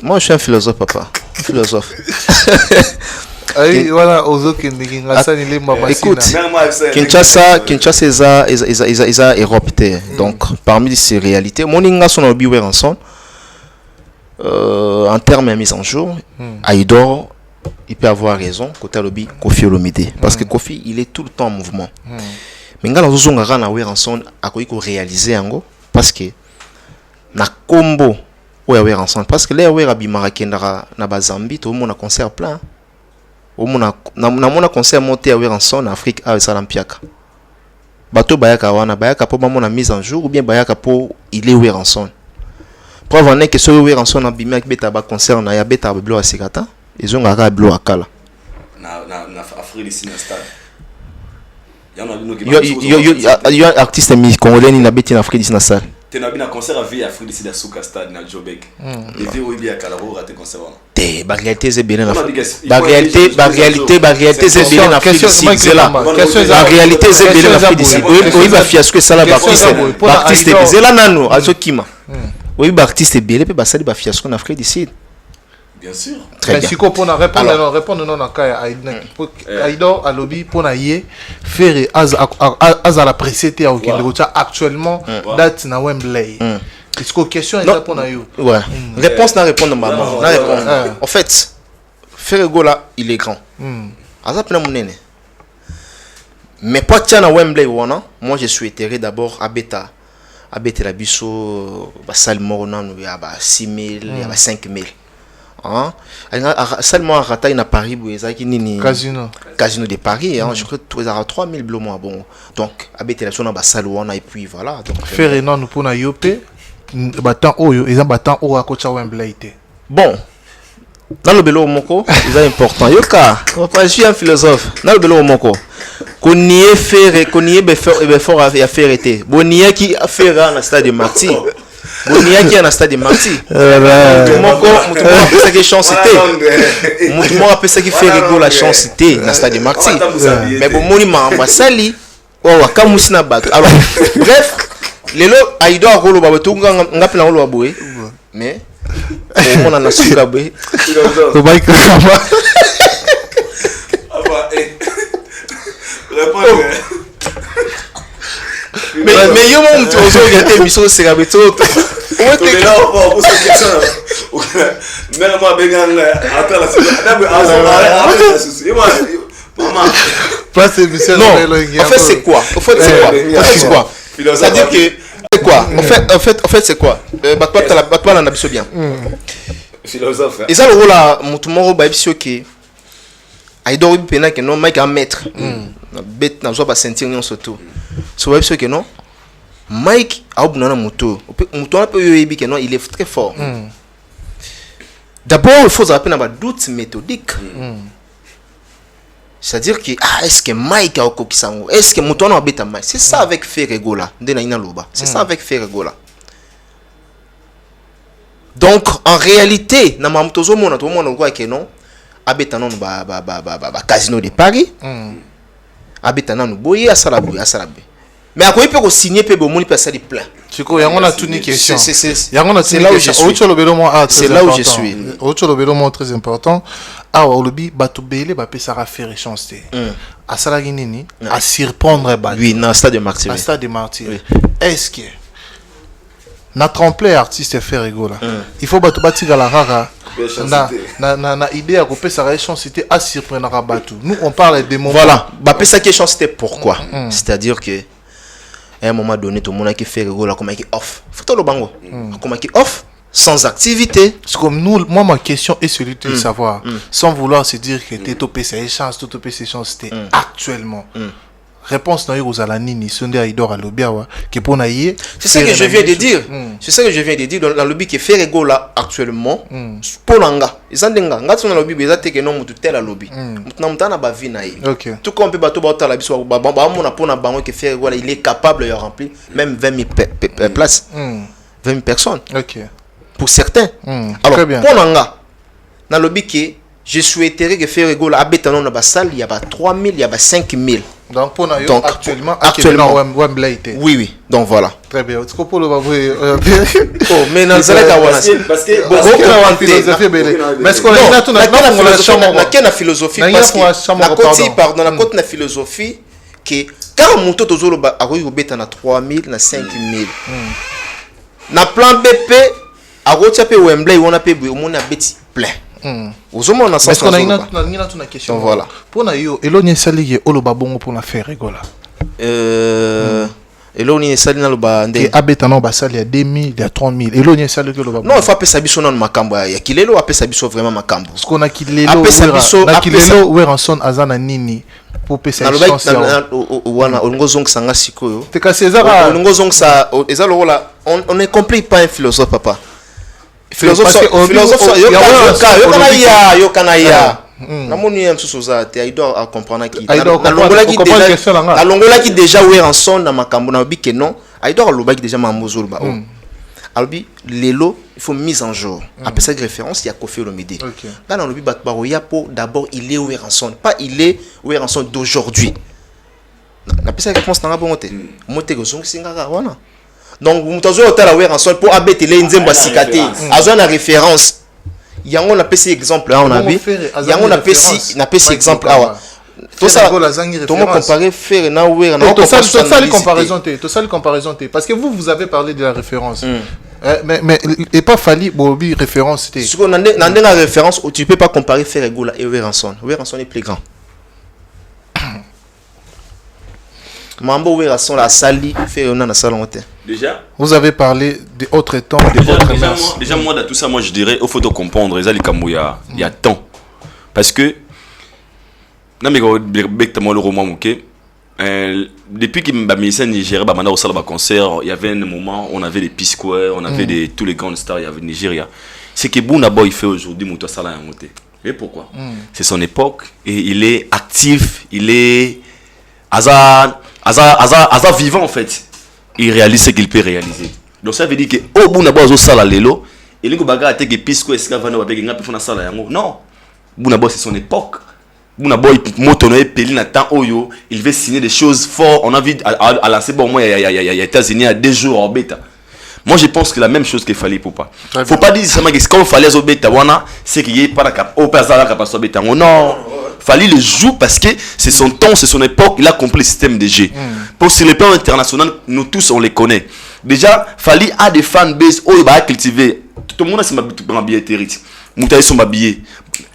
Moi, je suis un philosophe, papa. Un philosophe. Écoute, Kinshasa, ils ont Europété. Donc, parmi ces réalités, mon inga son obi ensemble. En termes de mise en jour, Aïdor, il peut avoir raison. Côté lobby, Kofi Olomide. Parce que Kofi, il est tout le temps en mouvement. Mais nga la zone ngara na ensemble, a ko réaliser ango parce que na combo ouais ensemble parce que les ouais abimara kendara na bazambi tout le monde a concert plein au monde na mon concert monté ouais ensemble en Afrique à Salampiaka bato bayaka wana bayaka po mona mise en jour ou bien bayaka po il est ouais ensemble preuve en est que ce ouais ensemble abimaka beta ba concert na ya beta blo asikata ils ont ngara blo akala na Afrique ici na stade il y a artiste congolais ni na beti en Afrique ici na salle. Tu as un concert à vie à Afrique d'ici à Souka Stade, à Jobek. Et puis, oui, à Calabo, raté concert. La réalité, c'est bien. La réalité, c'est bien. La réalité, c'est bien. Oui, va fiasco, ça là, Baptiste. C'est là, Nano, à Zokima. Oui, Baptiste est bien, et puis ça va fiasco en Afrique d'ici. Bien sûr. Très bien. Si on répondre non à Aïdo à lobby pour naïe faire à la précédente au Kenya actuellement date na Wembley. Est-ce que question est là pour naïe? Ouais. Réponse n'a répondre maman. En fait, Ferrego là, il est grand. Azap na munene. Mais pas tiens na Wembley wana, moi je souhaiterais d'abord à Beta la biso basal morona il y a 6 000, il y a 5 000. Seulement à Rataï à Paris, Casino de Paris, je crois que tu as 3 000 blocs. Bon. Donc, habiter la zone à Salouana et puis voilà. Faire non, nous pour Yope, battant Oyo, ils ont battant Oyo à côté de Wembley. Bon, dans le bélo Moko, c'est important. Yoka, je suis un philosophe. Dans le bélo Moko, qu'on y ait fait, qu'on y ait fort à faire été. Bon, y a qui a fait dans le stade de Marty. Bonia qui est dans le stade de Marty. Moko appelle ça qui chancité. Moko appelle ça qui fait rigoler la chancité dans le stade de Marty. Mais bon, moni m'a sali. Oh, kamusi na bat. Alors, bref, les lots Aïdo a rolo babe tout nga pela rolo aboué. Mais on en a suka bé. Le bike là-bas. Ah bah, réponds. Mais yo mon tu oses regarder mission c'est avec toi. On est là pour cette question. Mais moi benganga attends la en fait c'est quoi? C'est-à-dire que c'est quoi? En fait c'est quoi? Batwa na biso bien. Philosophe. Et ça le rôle là mutumoro ba biso que Aïdo pena que non Mike à mettre. Bête na zo ba sentir non surtout. So ba biso que non Mike a obna na moto. Moto un peu yebi que non il est très fort. D'abord il faut appeler un doute méthodique. C'est-à-dire que est-ce que Mike a okokisango? Est-ce que moto na beta Mike? C'est ça avec Ferrego là. Ndena ina loba. C'est ça avec Ferrego là. Donc en réalité na mamutozo mona to mona quoi que non abeta non ba Casino de Paris. Abeta non boye asalabu. Mais à quoi il peut signer peut bomoni peut ça de plein. C'est quoi? On a tout une question. C'est là où je suis. C'est là où je suis. Autre le très important. Ah au lobby batubele ba pesa ra faire chanter. À salagi nini à surprendre ba. Oui, dans stade de Martyr. Dans stade de Martyr. Est-ce que na tremplé artiste Ferrego là. Il faut batu la rara. Na idée à couper sa chancité à surprendre Rabatu. Nous on parle des moments. Voilà, bah pesa qui chancité pourquoi? C'est-à-dire que à un moment donné tout le monde qui fait Ferrego là comme qui off. Faut le bango. Comme qui off sans activité. C'est comme nous, moi ma question est celui de savoir sans vouloir se dire que t'es topé ses chances, tout topé ses chances actuellement. Réponse na aux alanini sonde Aïdo à lobiawa que pour naïe. C'est ça que je viens de dire. C'est ça que je viens de dire dans le lobby qui fait Ferrego là actuellement. Pour nanga, ils ont denga. Ngatsu na lobby bezate que non mutu tel lobby. Mutna mutana ba vi naïe. Tout comme peut bateau ba la biso ba mona pour na bango que Ferrego là il est capable de remplir même 20 000 places. 20 000 personnes. OK. Pour certains. Alors pour nanga na lobby qui je souhaiterais que Ferrego là abeta non na ba salle il y a ba 3 000, il y a ba 5 000. Donc, pour nous, actuellement, Wembley. Oui. Donc, voilà. Très bien. Est-ce que pour le mais dans parce que mais est-ce qu'on a la philosophie parce que dans la côte la philosophie que quand on monte aux autres à Royobeta na 3 000 na 5 000 na plan BP à Rotiapé Wembley on a payé au monde a bêti plein. Est-ce qu'on a une question? Voilà. Pour nous, Elonie Salige, Olobabongo pour la faire rigola. Elonie Salige, Olobabongo. Abetano Basali, il y a 2 000, il y a 3 000. Elonie Salige, Olobabongo. Non, il faut appeler Sabiso non Makambo. Il y a Kilelo, appeler Sabiso vraiment Makambo. Est-ce qu'on a Kilelo, Weranson, Azana Nini pour passer la chance? On est compris pas un philosophe, papa. namoni mosusu oza te aidor acomprendre ki comprendre qui déjà Weranson na makambo na lobi ke non aidor alobaki déjà mambo zoloba alobi lelo il faut mise en jour après cette référence il y a Koffi Olomide dans na lobi bat baroya po d'abord il est Weranson pas il est Weranson d'aujourd'hui na pesa réponse na ngabo mote mote ko zongi singa wana donc mutazo otala Weranson po abetele nzembo sikate azwa na référence yango na pesi exemple on a vu yango na pesi exemple awa tout ça comment comparer faire na Wera na comparaison parce que vous avez parlé de la référence mais et pas Fally Bobi référence c'était ce qu'on a la référence où tu peux pas comparer faire Egola et Weranson est plus grand Mambo Weranson la sali fait on a na salon te. Déjà, vous avez parlé d'autres temps, déjà moi dans tout ça, moi je dirais il faut te comprendre, il y a temps. Parce que depuis que ma ministère Nigeria bah au salon concert, il y avait un moment on avait des P-Square, on avait tous les grandes stars, il y avait Nigeria. C'est que Burna Boy fait aujourd'hui Mouto Sala a monté. Et pourquoi? C'est son époque et il est actif, il est hasard vivant en fait. Il réalise ce qu'il peut réaliser. Donc ça veut dire que au bout d'abord au sala lelo, et les bagarre a été pisco escavano avec un peu de sala yango. Non. Bounabo c'est son époque. Bounabo il motonoé peli na temps oyo, il veut signer des choses fortes. On a vu à lancer bon moi il y a États-Unis à 2 jours en bêta. Moi je pense que la même chose qu'il fallait pour pas. Faut pas dire seulement que quand fallait au bêta wana, c'est qu'il y a pas la cap au pasala capacité bêta. Non. Fallait le jouer parce que c'est son temps, c'est son époque, il a compris le système de jeu. Pour sur le plan international, nous tous on les connaît. Déjà, Fally a des fanbases où il va cultiver. Tout le monde a son billetterie. Moutaï son billet.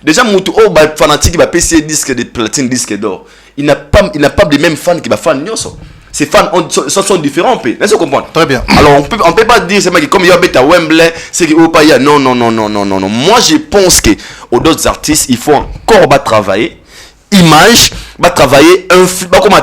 Déjà, Moutou, fanatique qui va payer disque de platine, disque d'or. Il n'a pas les mêmes fans qui va fan Nyoso. Ces fans sont différents, est-ce que vous comprenez? Très bien. Alors on peut pas dire c'est comme il y a à Wembley, c'est que pas il y a non. Moi je pense que aux autres artistes, il faut encore travailler image, travailler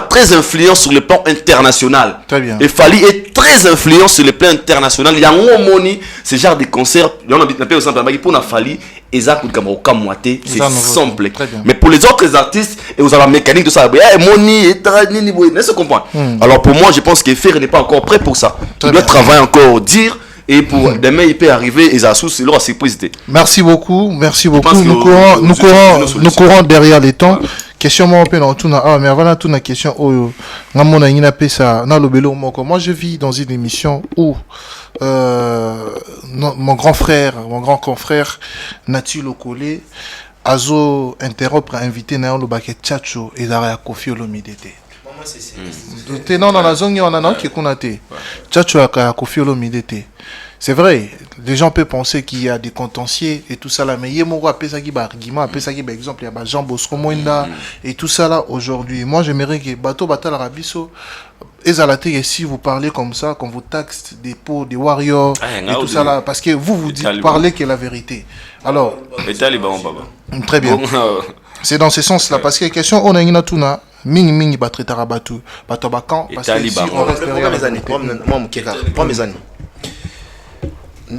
très influent sur le plan international. Très bien. Et Fally est très influent sur le plan international. Il y a un moni ce genre de concert, il y a un peu au centre pour la Fally et ça coûte comme au Kamwate, c'est simple. Mais pour les autres artistes et vous avez la mécanique de ça, moni et ne comprendre. Alors pour moi, je pense que Fer n'est pas encore prêt pour ça. Il doit travailler encore dire. Et pour demain, il peut arriver et ça c'est leur surprise. Merci beaucoup. Nous courons derrière les temps. Question moi mais avant tout la question moi je vis dans une émission où mon grand confrère Nati Lokole azo interrompre invité na le baquet Tchatcho et Zara Koffi Olomide. Non la zone on a qui connaît Tchatcho a Koffi Olomide. C'est vrai, les gens peuvent penser qu'il y a des contentieux et tout ça là, mais il y a un argument, par exemple, il y a Jean Bosco Moinda et tout ça là aujourd'hui. Moi, j'aimerais que Bato Batal Rabiso, et si vous parlez comme ça, qu'on vous taxe des pots, des warriors et tout ça là, parce que vous dites parler que la vérité. Alors, très bien. C'est dans ce sens là, parce que question on a une tuna. Ming battre tarabatu, batobakan, parce que si on reste derrière les années, mes années.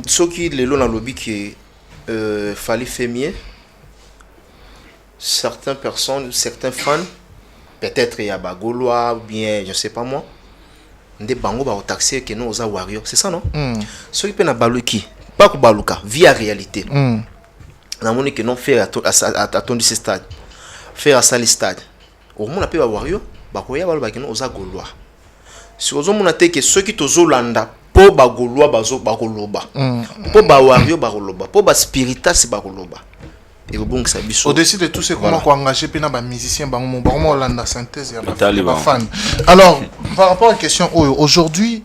Ce qui les lots dans le lobby qui fallait faire mieux, certaines personnes, certains fans, peut-être il y a Bagolois ou bien je sais pas moi, des bango va taxer que nous aux warriors, c'est ça non? Ceux qui peuvent baluki, pas que baluka, via réalité. On a monné que non faire à ton stade, faire à ça les stades. Au moins on a pu warrior, bakoya baluka que nous aux Gaulois. Si aux hommes on a été que ceux qui aux Hollanda po bagolwa bazo bagoloba po ba wario bagoloba po ba spiritas bagoloba et bon que ça biso au-dessus de tout ce comment ko engager pena ba musicien bango landa synthèse ya ba fan. Alors par rapport à la question aujourd'hui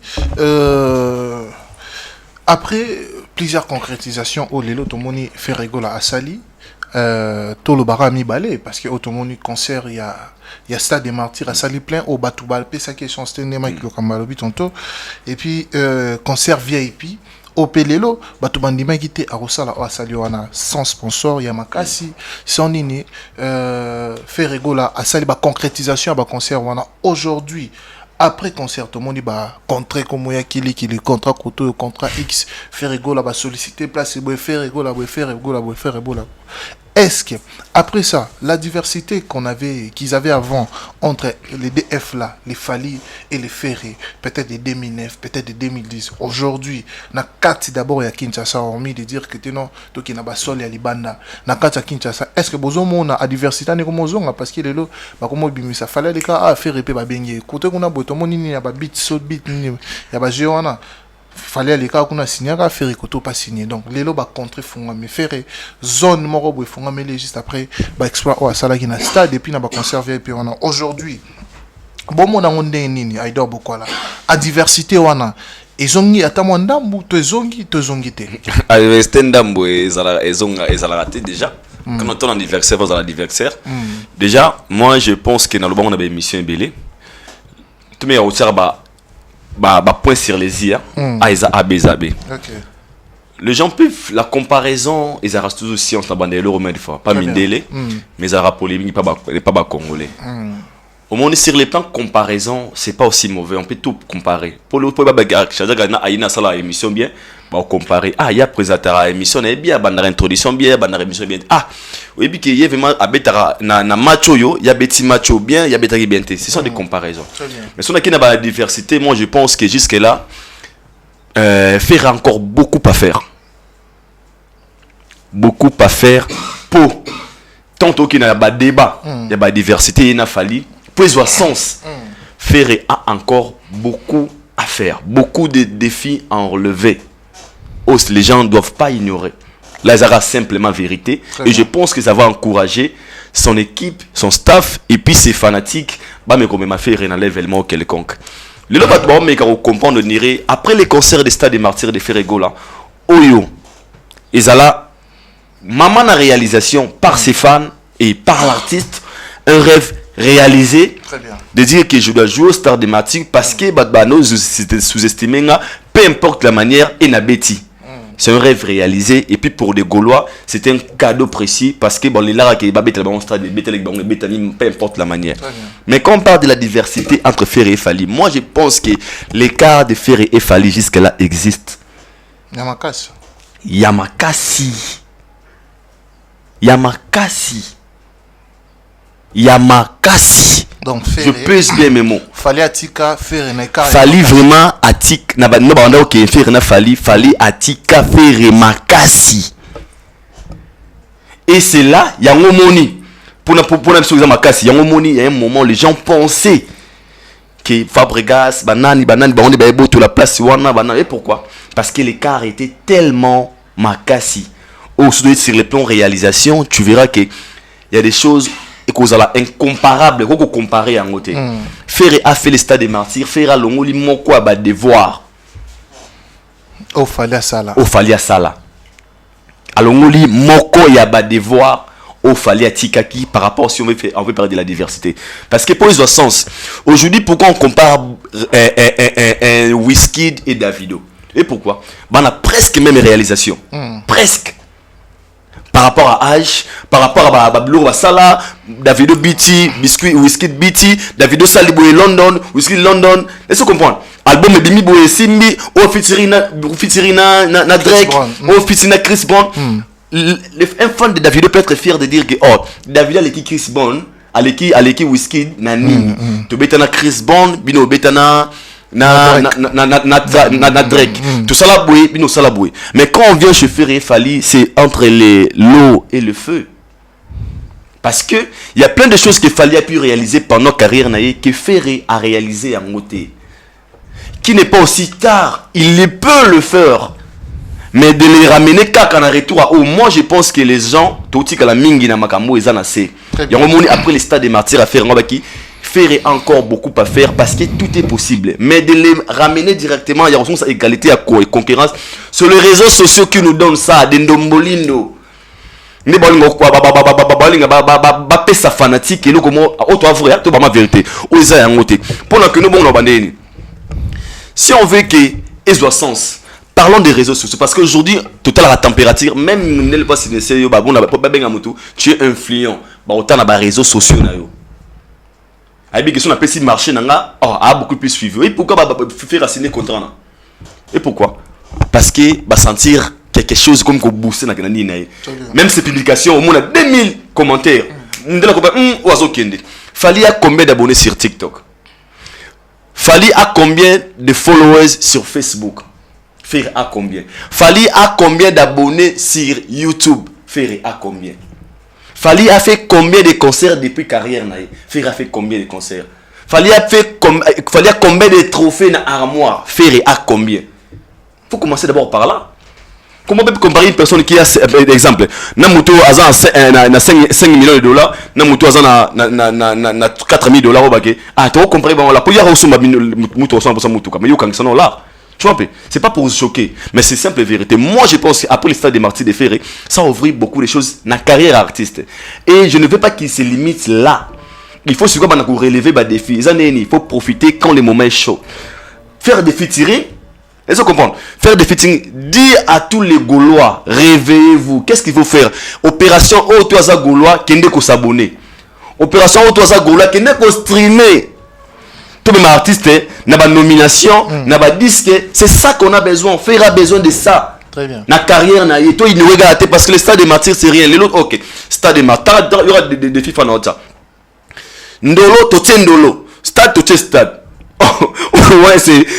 après plusieurs concrétisations au lelo tomoni fait rigola à Sali tout le bara mi balé parce que automoni concert il y a Stade des Martyrs à Sali plein au Batoubal ça question c'était nema qui kamalobi tonto et puis concert VIP au Pelelo Batubandima qui était à Rosala à Sali wana sans sponsor il y a Makasi sans nini fait rigola à Sali ba concrétisation ba concert wana aujourd'hui. Après concert, tout le monde dit contrat comme il y a qui le contrat côté contrat X faire rigolo là solliciter place faire rigolo là faire Est-ce que, après ça, la diversité qu'ils avaient avant entre les DF là, les Fali et les Ferré, peut-être de 2009, peut-être de 2010, aujourd'hui, na kati d'abord ya Kinshasa, hormis de dire que non, to ki na basol ya libanda, na kati ya Kinshasa, est-ce que bozo mona a diversité ne comme zonga parce que lelo ba komo bimisa fallait les cas Ferré pe ba benye, côté qu'on a boto moni ya ba beat so beat ni ya ba jewana. Fallait les cas qu'on a signé à faire écouter pas signé donc les lots contre fonga mais faire zone moro boy fonga mais juste après bah exploit ou ça là qui na stade et puis na ba conserver et puis on a aujourd'hui bon mon on est nini aidor beaucoup là à diversité wana ezongi atamo ndambu to ezongi te à ndambu ezala raté déjà quand on entend l'anniversaire dans l'anniversaire déjà moi je pense que dans le bon on a une émission belé tout mais au point sur les IA ABZAB. Les gens peuvent la comparaison ils restent tous aussi entre la bande et le romain des fois pas Mindele mais ça polémique pas congolais. Au moins sur les plans comparaison c'est pas aussi mauvais on peut tout comparer pour le aïna ça la émission bien bah comparer il y a présentateur émission est bien bande introduction bien bande émission bien oui puis qu'il y a vraiment abetara na macho yo il y a beti macho bien il y a betari bien ce sont des comparaisons mais si on a qu'il y a la diversité moi je pense que jusque là faire encore beaucoup à faire pour tantôt qu'il y a pas débat il y a pas diversité il y a fallu pour avoir sens faire a encore beaucoup à faire beaucoup de défis à relever les gens ne doivent pas ignorer là ça reste simplement vérité et je pense que ça va encourager son équipe son staff et puis ses fanatiques bah mais comme m'a fait un événement quelconque le lot pas mais quand on comprend de niré après les concerts des stades des martyrs de Ferrego là oyo ils alla maman la réalisation par ses fans et par l'artiste un rêve réalisé de dire que je dois jouer au Stade des Martyrs parce que Badbano sous-estimé peu importe la manière et n'a bêti. C'est un rêve réalisé et puis pour les Gaulois c'est un cadeau précis parce que bon les lara qui babet le stade peu importe la manière. Mais quand on parle de la diversité entre Ferré et Fali, moi je pense que l'écart de Ferré et Fali jusque là existe. Yamakasi. Donc je pèse bien mes mots. Fallait atika faire une Fallait vraiment atik na banda banda OK faire na fallait atika faire makasi. Et c'est là il y a un moment pour na makasi, il y a un moment il y a un moment les gens pensaient que Fabregas banani on est baebo toute la place wana banani et pourquoi? Parce que l'écart était tellement makasi. Sur le plan réalisation, tu verras que il y a des choses et qu'on a incomparable qu'on comparer en côté. Ferré a fait le stade des martyrs, Ferré a l'ongoli moko a devoir. Au Falia Sala. Alongoli moko ya ba devoir au Falia Tikaki par rapport si on veut parler de la diversité. Parce que pour les sens, aujourd'hui pourquoi on compare Wizkid et Davido? Et pourquoi? On a presque même réalisation. Presque. Par rapport à âge, par rapport à Bablo Sala, Davido Biti, Wizkid Biti, Davido Salibo London, Wizkid London. Est-ce que vous comprenez? Album de Mibo Simbi, au Fitzirina na Drake, au Fitzirina Chris Brown. Un fan de Davido peut être fier de dire que Davido a l'équipe Chris Brown, a l'équipe Wizkid Nani. Tu betana Chris Brown, bino betana na Drake. Tout ça là boué, bino ça là boué. Mais quand on vient chez Ferré Fali, c'est entre l'eau et le feu. Parce que il y a plein de choses que Fali a pu réaliser pendant sa carrière que Ferré a réalisé en côté. Qui n'est pas aussi tard, il peut le faire. Mais de les ramener quand on a retour moi je pense que les gens tout que la mingi na makambo ils en assez. Il y a un moment après le stade des martyrs à faire Ferré encore beaucoup à faire parce que tout est possible. Mais de les ramener directement, il y a aussi égalité à quoi et concurrence sur les réseaux sociaux qui nous donnent ça, des ndombolindo. Ne balingo quoi ba pesa fanatique et nous comment auto vrai to ba ma vérité. Oza ya ngote. Pendant que nous bon bandeni. Si on veut que ils doit sens. Parlons des réseaux sociaux parce qu'aujourd'hui total la température même ne pas si nécessaire ba bon ba benga mutu tu es influent ba autant na ba réseaux sociaux na yo. Aïe question na petit marché nanga a beaucoup plus suivi. Et pourquoi faire signer contrat là? Et pourquoi? Parce que va sentir quelque chose comme qu'on booster na kanani na. Même ces publications, au moins 2000 commentaires. Fali a combien d'abonnés sur TikTok? Fali a combien de followers sur Facebook? Faire a combien? Fali a combien d'abonnés sur YouTube? Faire a combien? Fali a fait combien de concerts depuis carrière naïe? Faire a fait combien de concerts? Fali a combien de trophées dans armoire? Faire a combien? Faut commencer d'abord par là. Comment on peut comparer une personne qui a, exemple, Namuto a 5 millions de dollars, Namuto a 4 000 dollars au baquet. Ah, tu vas comparer, la première chose, tu vois, c'est pas pour se choquer, mais c'est simple vérité. Moi, je pense qu'après l'histoire des martyrs de Ferré, ça ouvre beaucoup de choses dans la carrière artiste. Et je ne veux pas qu'il se limite là. Il faut surtout relever des défis. Il faut profiter quand le moment est chaud. Faire des featuring. Est-ce que vous comprenez? Faire des featuring, dire à tous les Gaulois, réveillez-vous. Qu'est-ce qu'il faut faire? Opération Otoaza Gaulois, Kende ko s'abonner. Opération Otoaza Gaulois, Kende ko streamer. Tous les artistes, n'a pas nomination, n'a pas disque. C'est ça qu'on a besoin. On fera besoin de ça. Très bien. La carrière, toi, il nous regarde parce que le stade des martyrs, c'est rien. L'autre, ok. Stade des martyrs, il y aura des défis fan. Ndolo, toté Ndolo. Stade, toté stade. Ouais,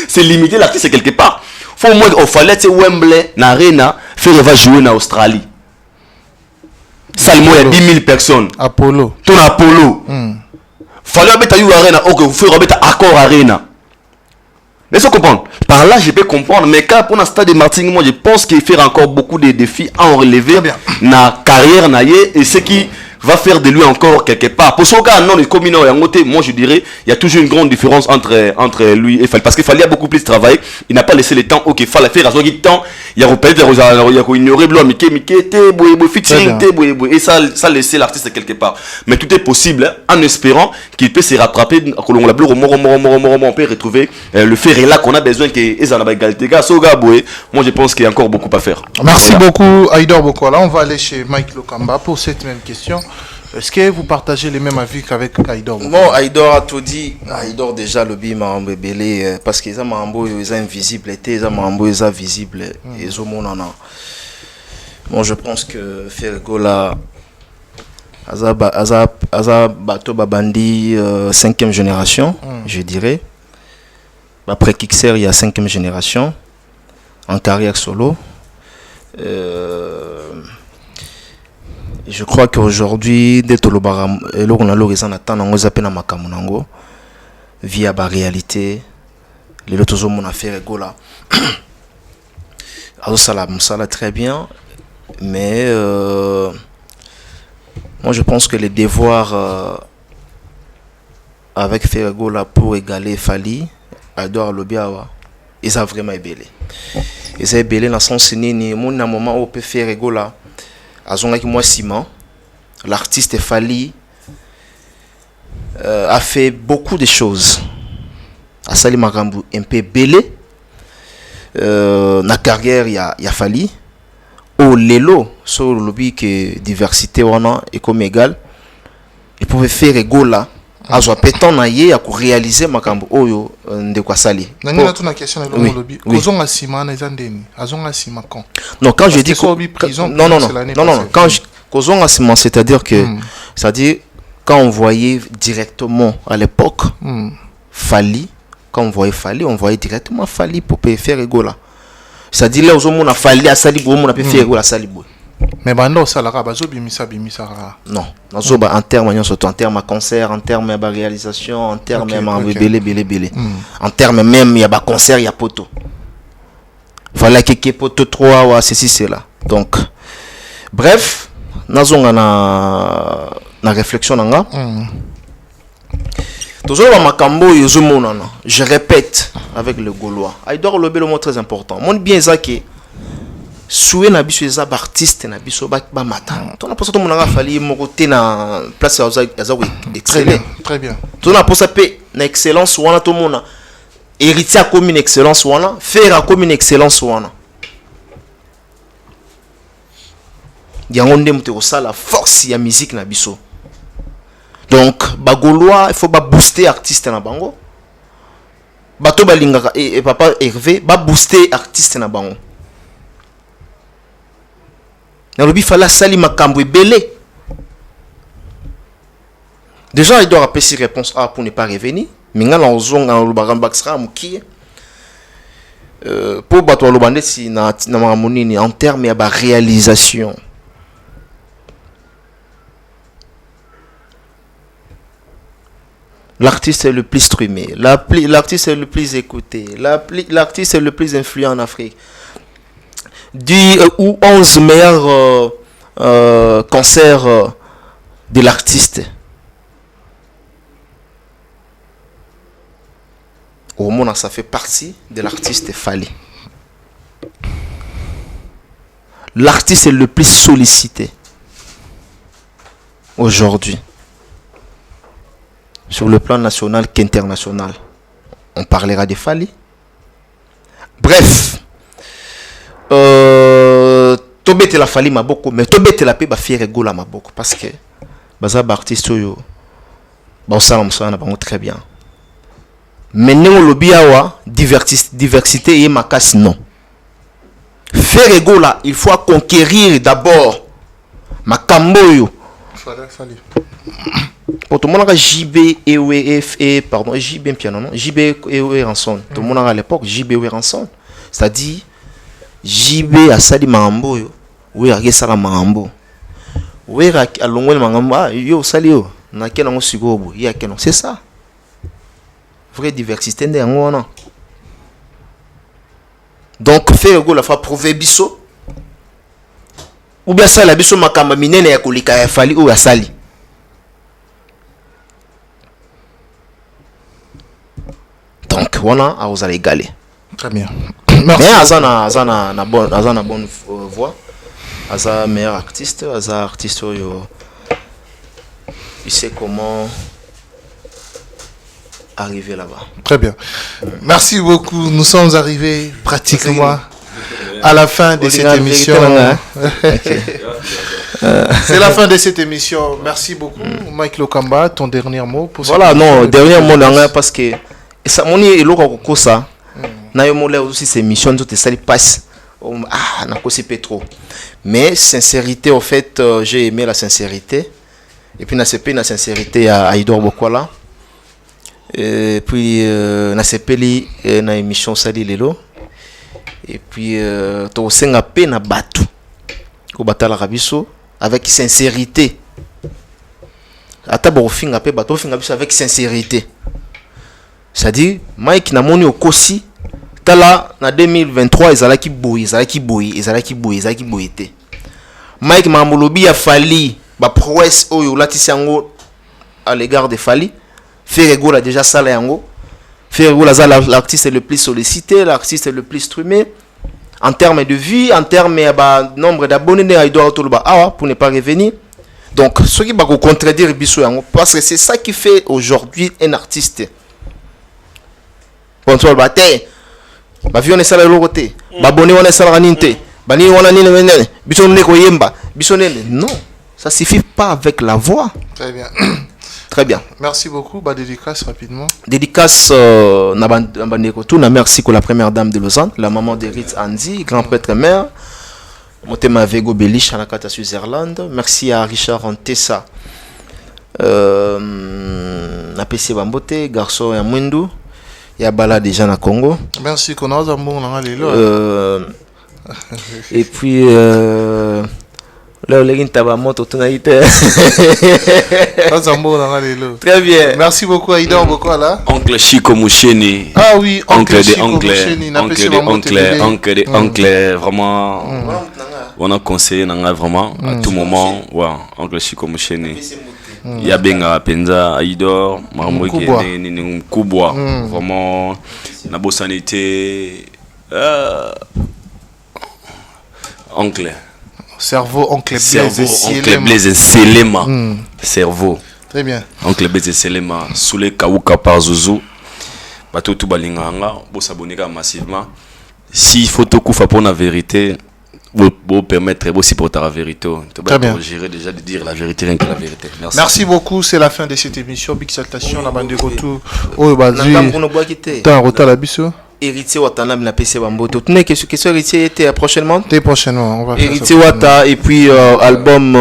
c'est limité l'artiste quelque part. Faut au moins au fallait c'est Wembley, na Arena, faire va jouer en Australie. Seulement il y a 10 000 personnes. Apollo. Ton Apollo. Fallait mettre à Arena, ok, faire mettre accord Arena. Laissez comprendre. Par là, je peux comprendre, mais quand pour l'instant des Martin, moi je pense qu'il fait encore beaucoup de défis à en relever na carrière naïe et ce qui va faire de lui encore quelque part. Pour ce cas, non, les communes, moi je dirais, il y a toujours une grande différence entre lui et Fali. Parce qu'il fallait beaucoup plus travailler. Il n'a pas laissé le temps. Ok, il fallait faire le temps. Il y a ignoré et ça laissait l'artiste quelque part. Mais tout est possible en espérant qu'il peut se rattraper. On peut retrouver le fer et là qu'on a besoin moi je pense qu'il y a encore beaucoup à faire. Merci beaucoup, Aïdor Bokola. On va aller chez Mike Lokamba pour cette même question. Est-ce que vous partagez les mêmes avis qu'avec Aïdor? Bon, Aïdor a tout dit. Aïdor déjà le bi m'a embellé parce qu'ils ont mambo ils ont invisible, ils ont mambo ils ont visible, ils ont mon ana. Bon, je pense que Fergola Aza Bato Babandi 5e génération, je dirais. Après Kixer, il y a 5e génération en carrière solo. Je crois qu'aujourd'hui, dès que via la réalité, les autres ont fait Gola. Alors ça l'a très bien, mais moi je pense que les devoirs avec Fergola pour égaler Fali, Aïdor Lobiawa, ils ont vraiment ébellé. Ils ont ébellé dans le sens où mon un moment où on peut faire Fergola. Moi Simon, l'artiste Fali a fait beaucoup de choses. A Sali Marambu un peu belé. Na carrière il y a Fali. Au Lelo, sur le lobby que diversité wana et comme égal, il pouvait faire Gola. Azo pétant na ye ya réaliser makambo oyo ndekwa Sali. Nanga na tuna question na le lobby. Kozonga sima na ezandeni. Azonga sima quand? Non, quand je dis prison, non, quand Kozonga sima, c'est-à-dire que c'est-à-dire quand on voyait directement à l'époque Fali, quand on voyait directement Fali pour faire Gola. C'est-à-dire là on a Fali à Sali pour on a pu faire Gola Sali. Mais bando salara bazo bimisa non en termes en termes concert, en termes de réalisation, en termes belé en termes même il y a concert, il y a poto voilà que poto 3 ou ceci cela. Donc bref nazonga na réflexion nanga toujours ba makambo yozomonana. Je répète avec le Gaulois, Aïdor Lobe le mot très important mon bien zaki soué na biso les artistes na biso ba mata ton a pensé tout mon nga Fali moko te na place ya excellent très bien ton a pensé pe na excellence wana to mona héritier a comme une excellence wana faire a comme une excellence wana yango ndem te ko la force ya musique na biso. Donc ba Gaulois il faut ba booster artiste na bango bato balingaka et papa Hervé ba booster artiste na bango. nalobi fala sali makambo ebele. Déjà il doit rappeler ses réponses A pour ne pas revenir. Mais nga na ozonga na lubarambaxra mukie. Pour bato lobande si na mamonini en termes ya ba réalisation. L'artiste est le plus streamé, l'artiste est le plus écouté, l'artiste est le plus influent en Afrique. Ou 11 meilleurs concerts de l'artiste. Au monde, ça fait partie de l'artiste Fally. L'artiste est le plus sollicité aujourd'hui. Sur le plan national qu'international. On parlera de Fally. Bref. Tobete la Fally maboko. Mais Tobete la paix ba fier gola maboko. Parce que baza artiste yo. Ba osala msana bango très bien. Mais non lobby awa diversité et makas non. Faire gola, il faut conquérir d'abord makambo yo. Fally. Pour tout le monde, JB et pardon, JB piano, non? JB et Ranson. Tout le monde à l'époque, JB et Ranson. C'est-à-dire, JB a sali mambo yo. Oui, a sala mambo. Oui, a longwe mambo. Ah, yo sali yo. Na kena ngo sigobo. Ya kena. C'est ça. Vraie diversité ndé ngo non. Donc, faire go la fa prouver biso. Ou bien ça la biso makamba minene ya kolika ya Fally ou ya sali. Donc, voilà, vous allez égaler. Très bien. Merci. Mais Azana bonne voix. Azana meilleur artiste. Azana artiste, il sait comment arriver là-bas. Très bien. Merci beaucoup. Nous sommes arrivés pratiquement à la fin de cette émission. C'est la fin de cette émission. Merci beaucoup. Mike Lokamba, ton dernier mot pour voilà, non, dernier mot parce que ça mon est loko ça. Na yo molé aussi ces missions toutes ça passe. Ah, na kosi trop. Mais sincérité au fait, j'ai aimé la sincérité. Et puis na sincérité à Idor Bokwala. Et puis na sepeli na émission sali lelo. Et puis to senga pe na batu. Ko batala rabiso avec sincérité. Ata bo finga pe bato finga biso avec sincérité. C'est-à-dire, Mike n'a moni au Kosi, tala na 2023, ezalaki boy. Mike Mamolobi a Fally, ba prouesse oyo latisi yango à l'égard de Fally. Ferrego l'a déjà salé yango. Ferrego l'artiste le plus sollicité, l'artiste le plus streamé. En termes de vie, en termes de nombre d'abonnés, il doit pour ne pas revenir. Donc, ce qui va contredire biso yango, parce que c'est ça qui fait aujourd'hui un artiste. Contrôle bate ba vi on est sala lokote ba bonné on est sala ninte ba ni on a ni biso ne ko yemba biso ne non, ça suffit pas avec la voix. Très bien. Très bien. Merci beaucoup. Bah, dédicace rapidement. Dédicace Nabandeko Tuna, merci pour la première dame de Lausanne, la maman d'Erit Andy, grand prêtre mère. Motema Vego Belich à la Cata Switzerland. Merci à Richard Antessa. PC Bambote, garçon et Mwindu. Il y a Bala déjà na Congo. Merci qu'on a et puis très bien. Merci beaucoup Aïda Bokola. Oncle Chico Moucheni. Ah oui, oncle vraiment on a conseillé vraiment à tout moment. Ouais, oncle Chico Moucheni. Il y a bien Penza, Aïdor, Marmoui Kubwa. Vraiment, la bossanité. Oncle. Cerveau, oncle Blaise Selema. Cerveau. Très bien. Oncle Blaise Selema. Soule Kawuka par Zouzou. Bato tout balinganga. Vous s'abonnez massivement. Si photo koufa pour la vérité, vous permettre aussi pour la vérité. Très bien. J'irai déjà de dire la vérité, rien que la vérité. Merci. Merci beaucoup. C'est la fin de cette émission. Big salutation. La bande de retour. Oh, bah, t'as un retard la biso. héritier Watana na PC Bamboto. Tu n'es question héritier était prochainement. Très prochainement, on va faire Héritier ça. Wata et puis album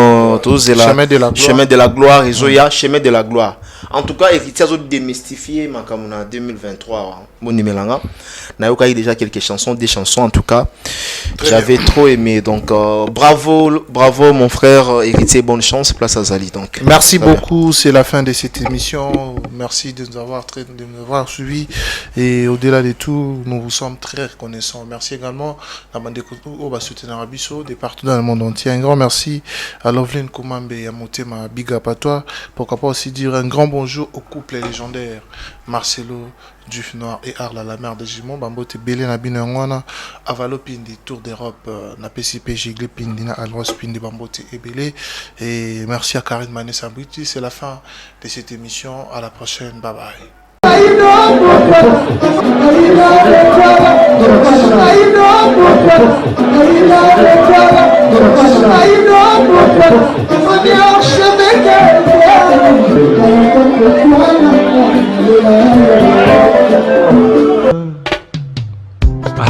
Chemin de la gloire. Chemin de la gloire et Zoya Chemin de la gloire. En tout cas, héritier a démystifié Makamuna 2023. Bon numéro n'a eu déjà quelques chansons, des chansons en tout cas. J'avais trop aimé, donc bravo mon frère héritier, bonne chance, place à Zali. Donc merci beaucoup, c'est la fin de cette émission. Merci de nous avoir suivis et au-delà de tout, nous vous sommes très reconnaissants. Merci également à Mandekoutou, au soutenir Abisso, des partout dans le monde entier. Un grand merci à Loveline Koumambe et à Motema Big Up à toi. Pourquoi pas aussi dire un grand bonjour au couple légendaire Marcelo Duf Noir et Arla la mère de Jimon Bambote Belé na Binangwana Avalo Pindi Tour d'Europe na PCP Jigle Pindi na Alros Pindi Bambote et Belé. Et merci à Karine Mané Sabriti. C'est la fin de cette émission. À la prochaine. Bye bye.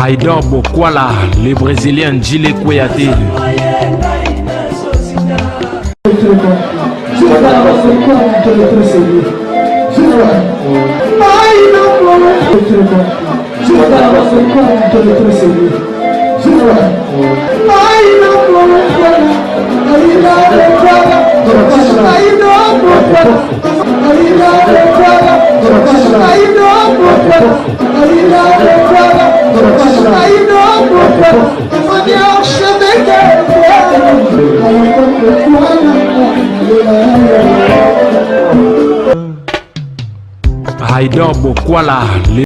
Haïdor Bokwala, les Brésiliens Gile Kouyaté. Haïdor Bokwala.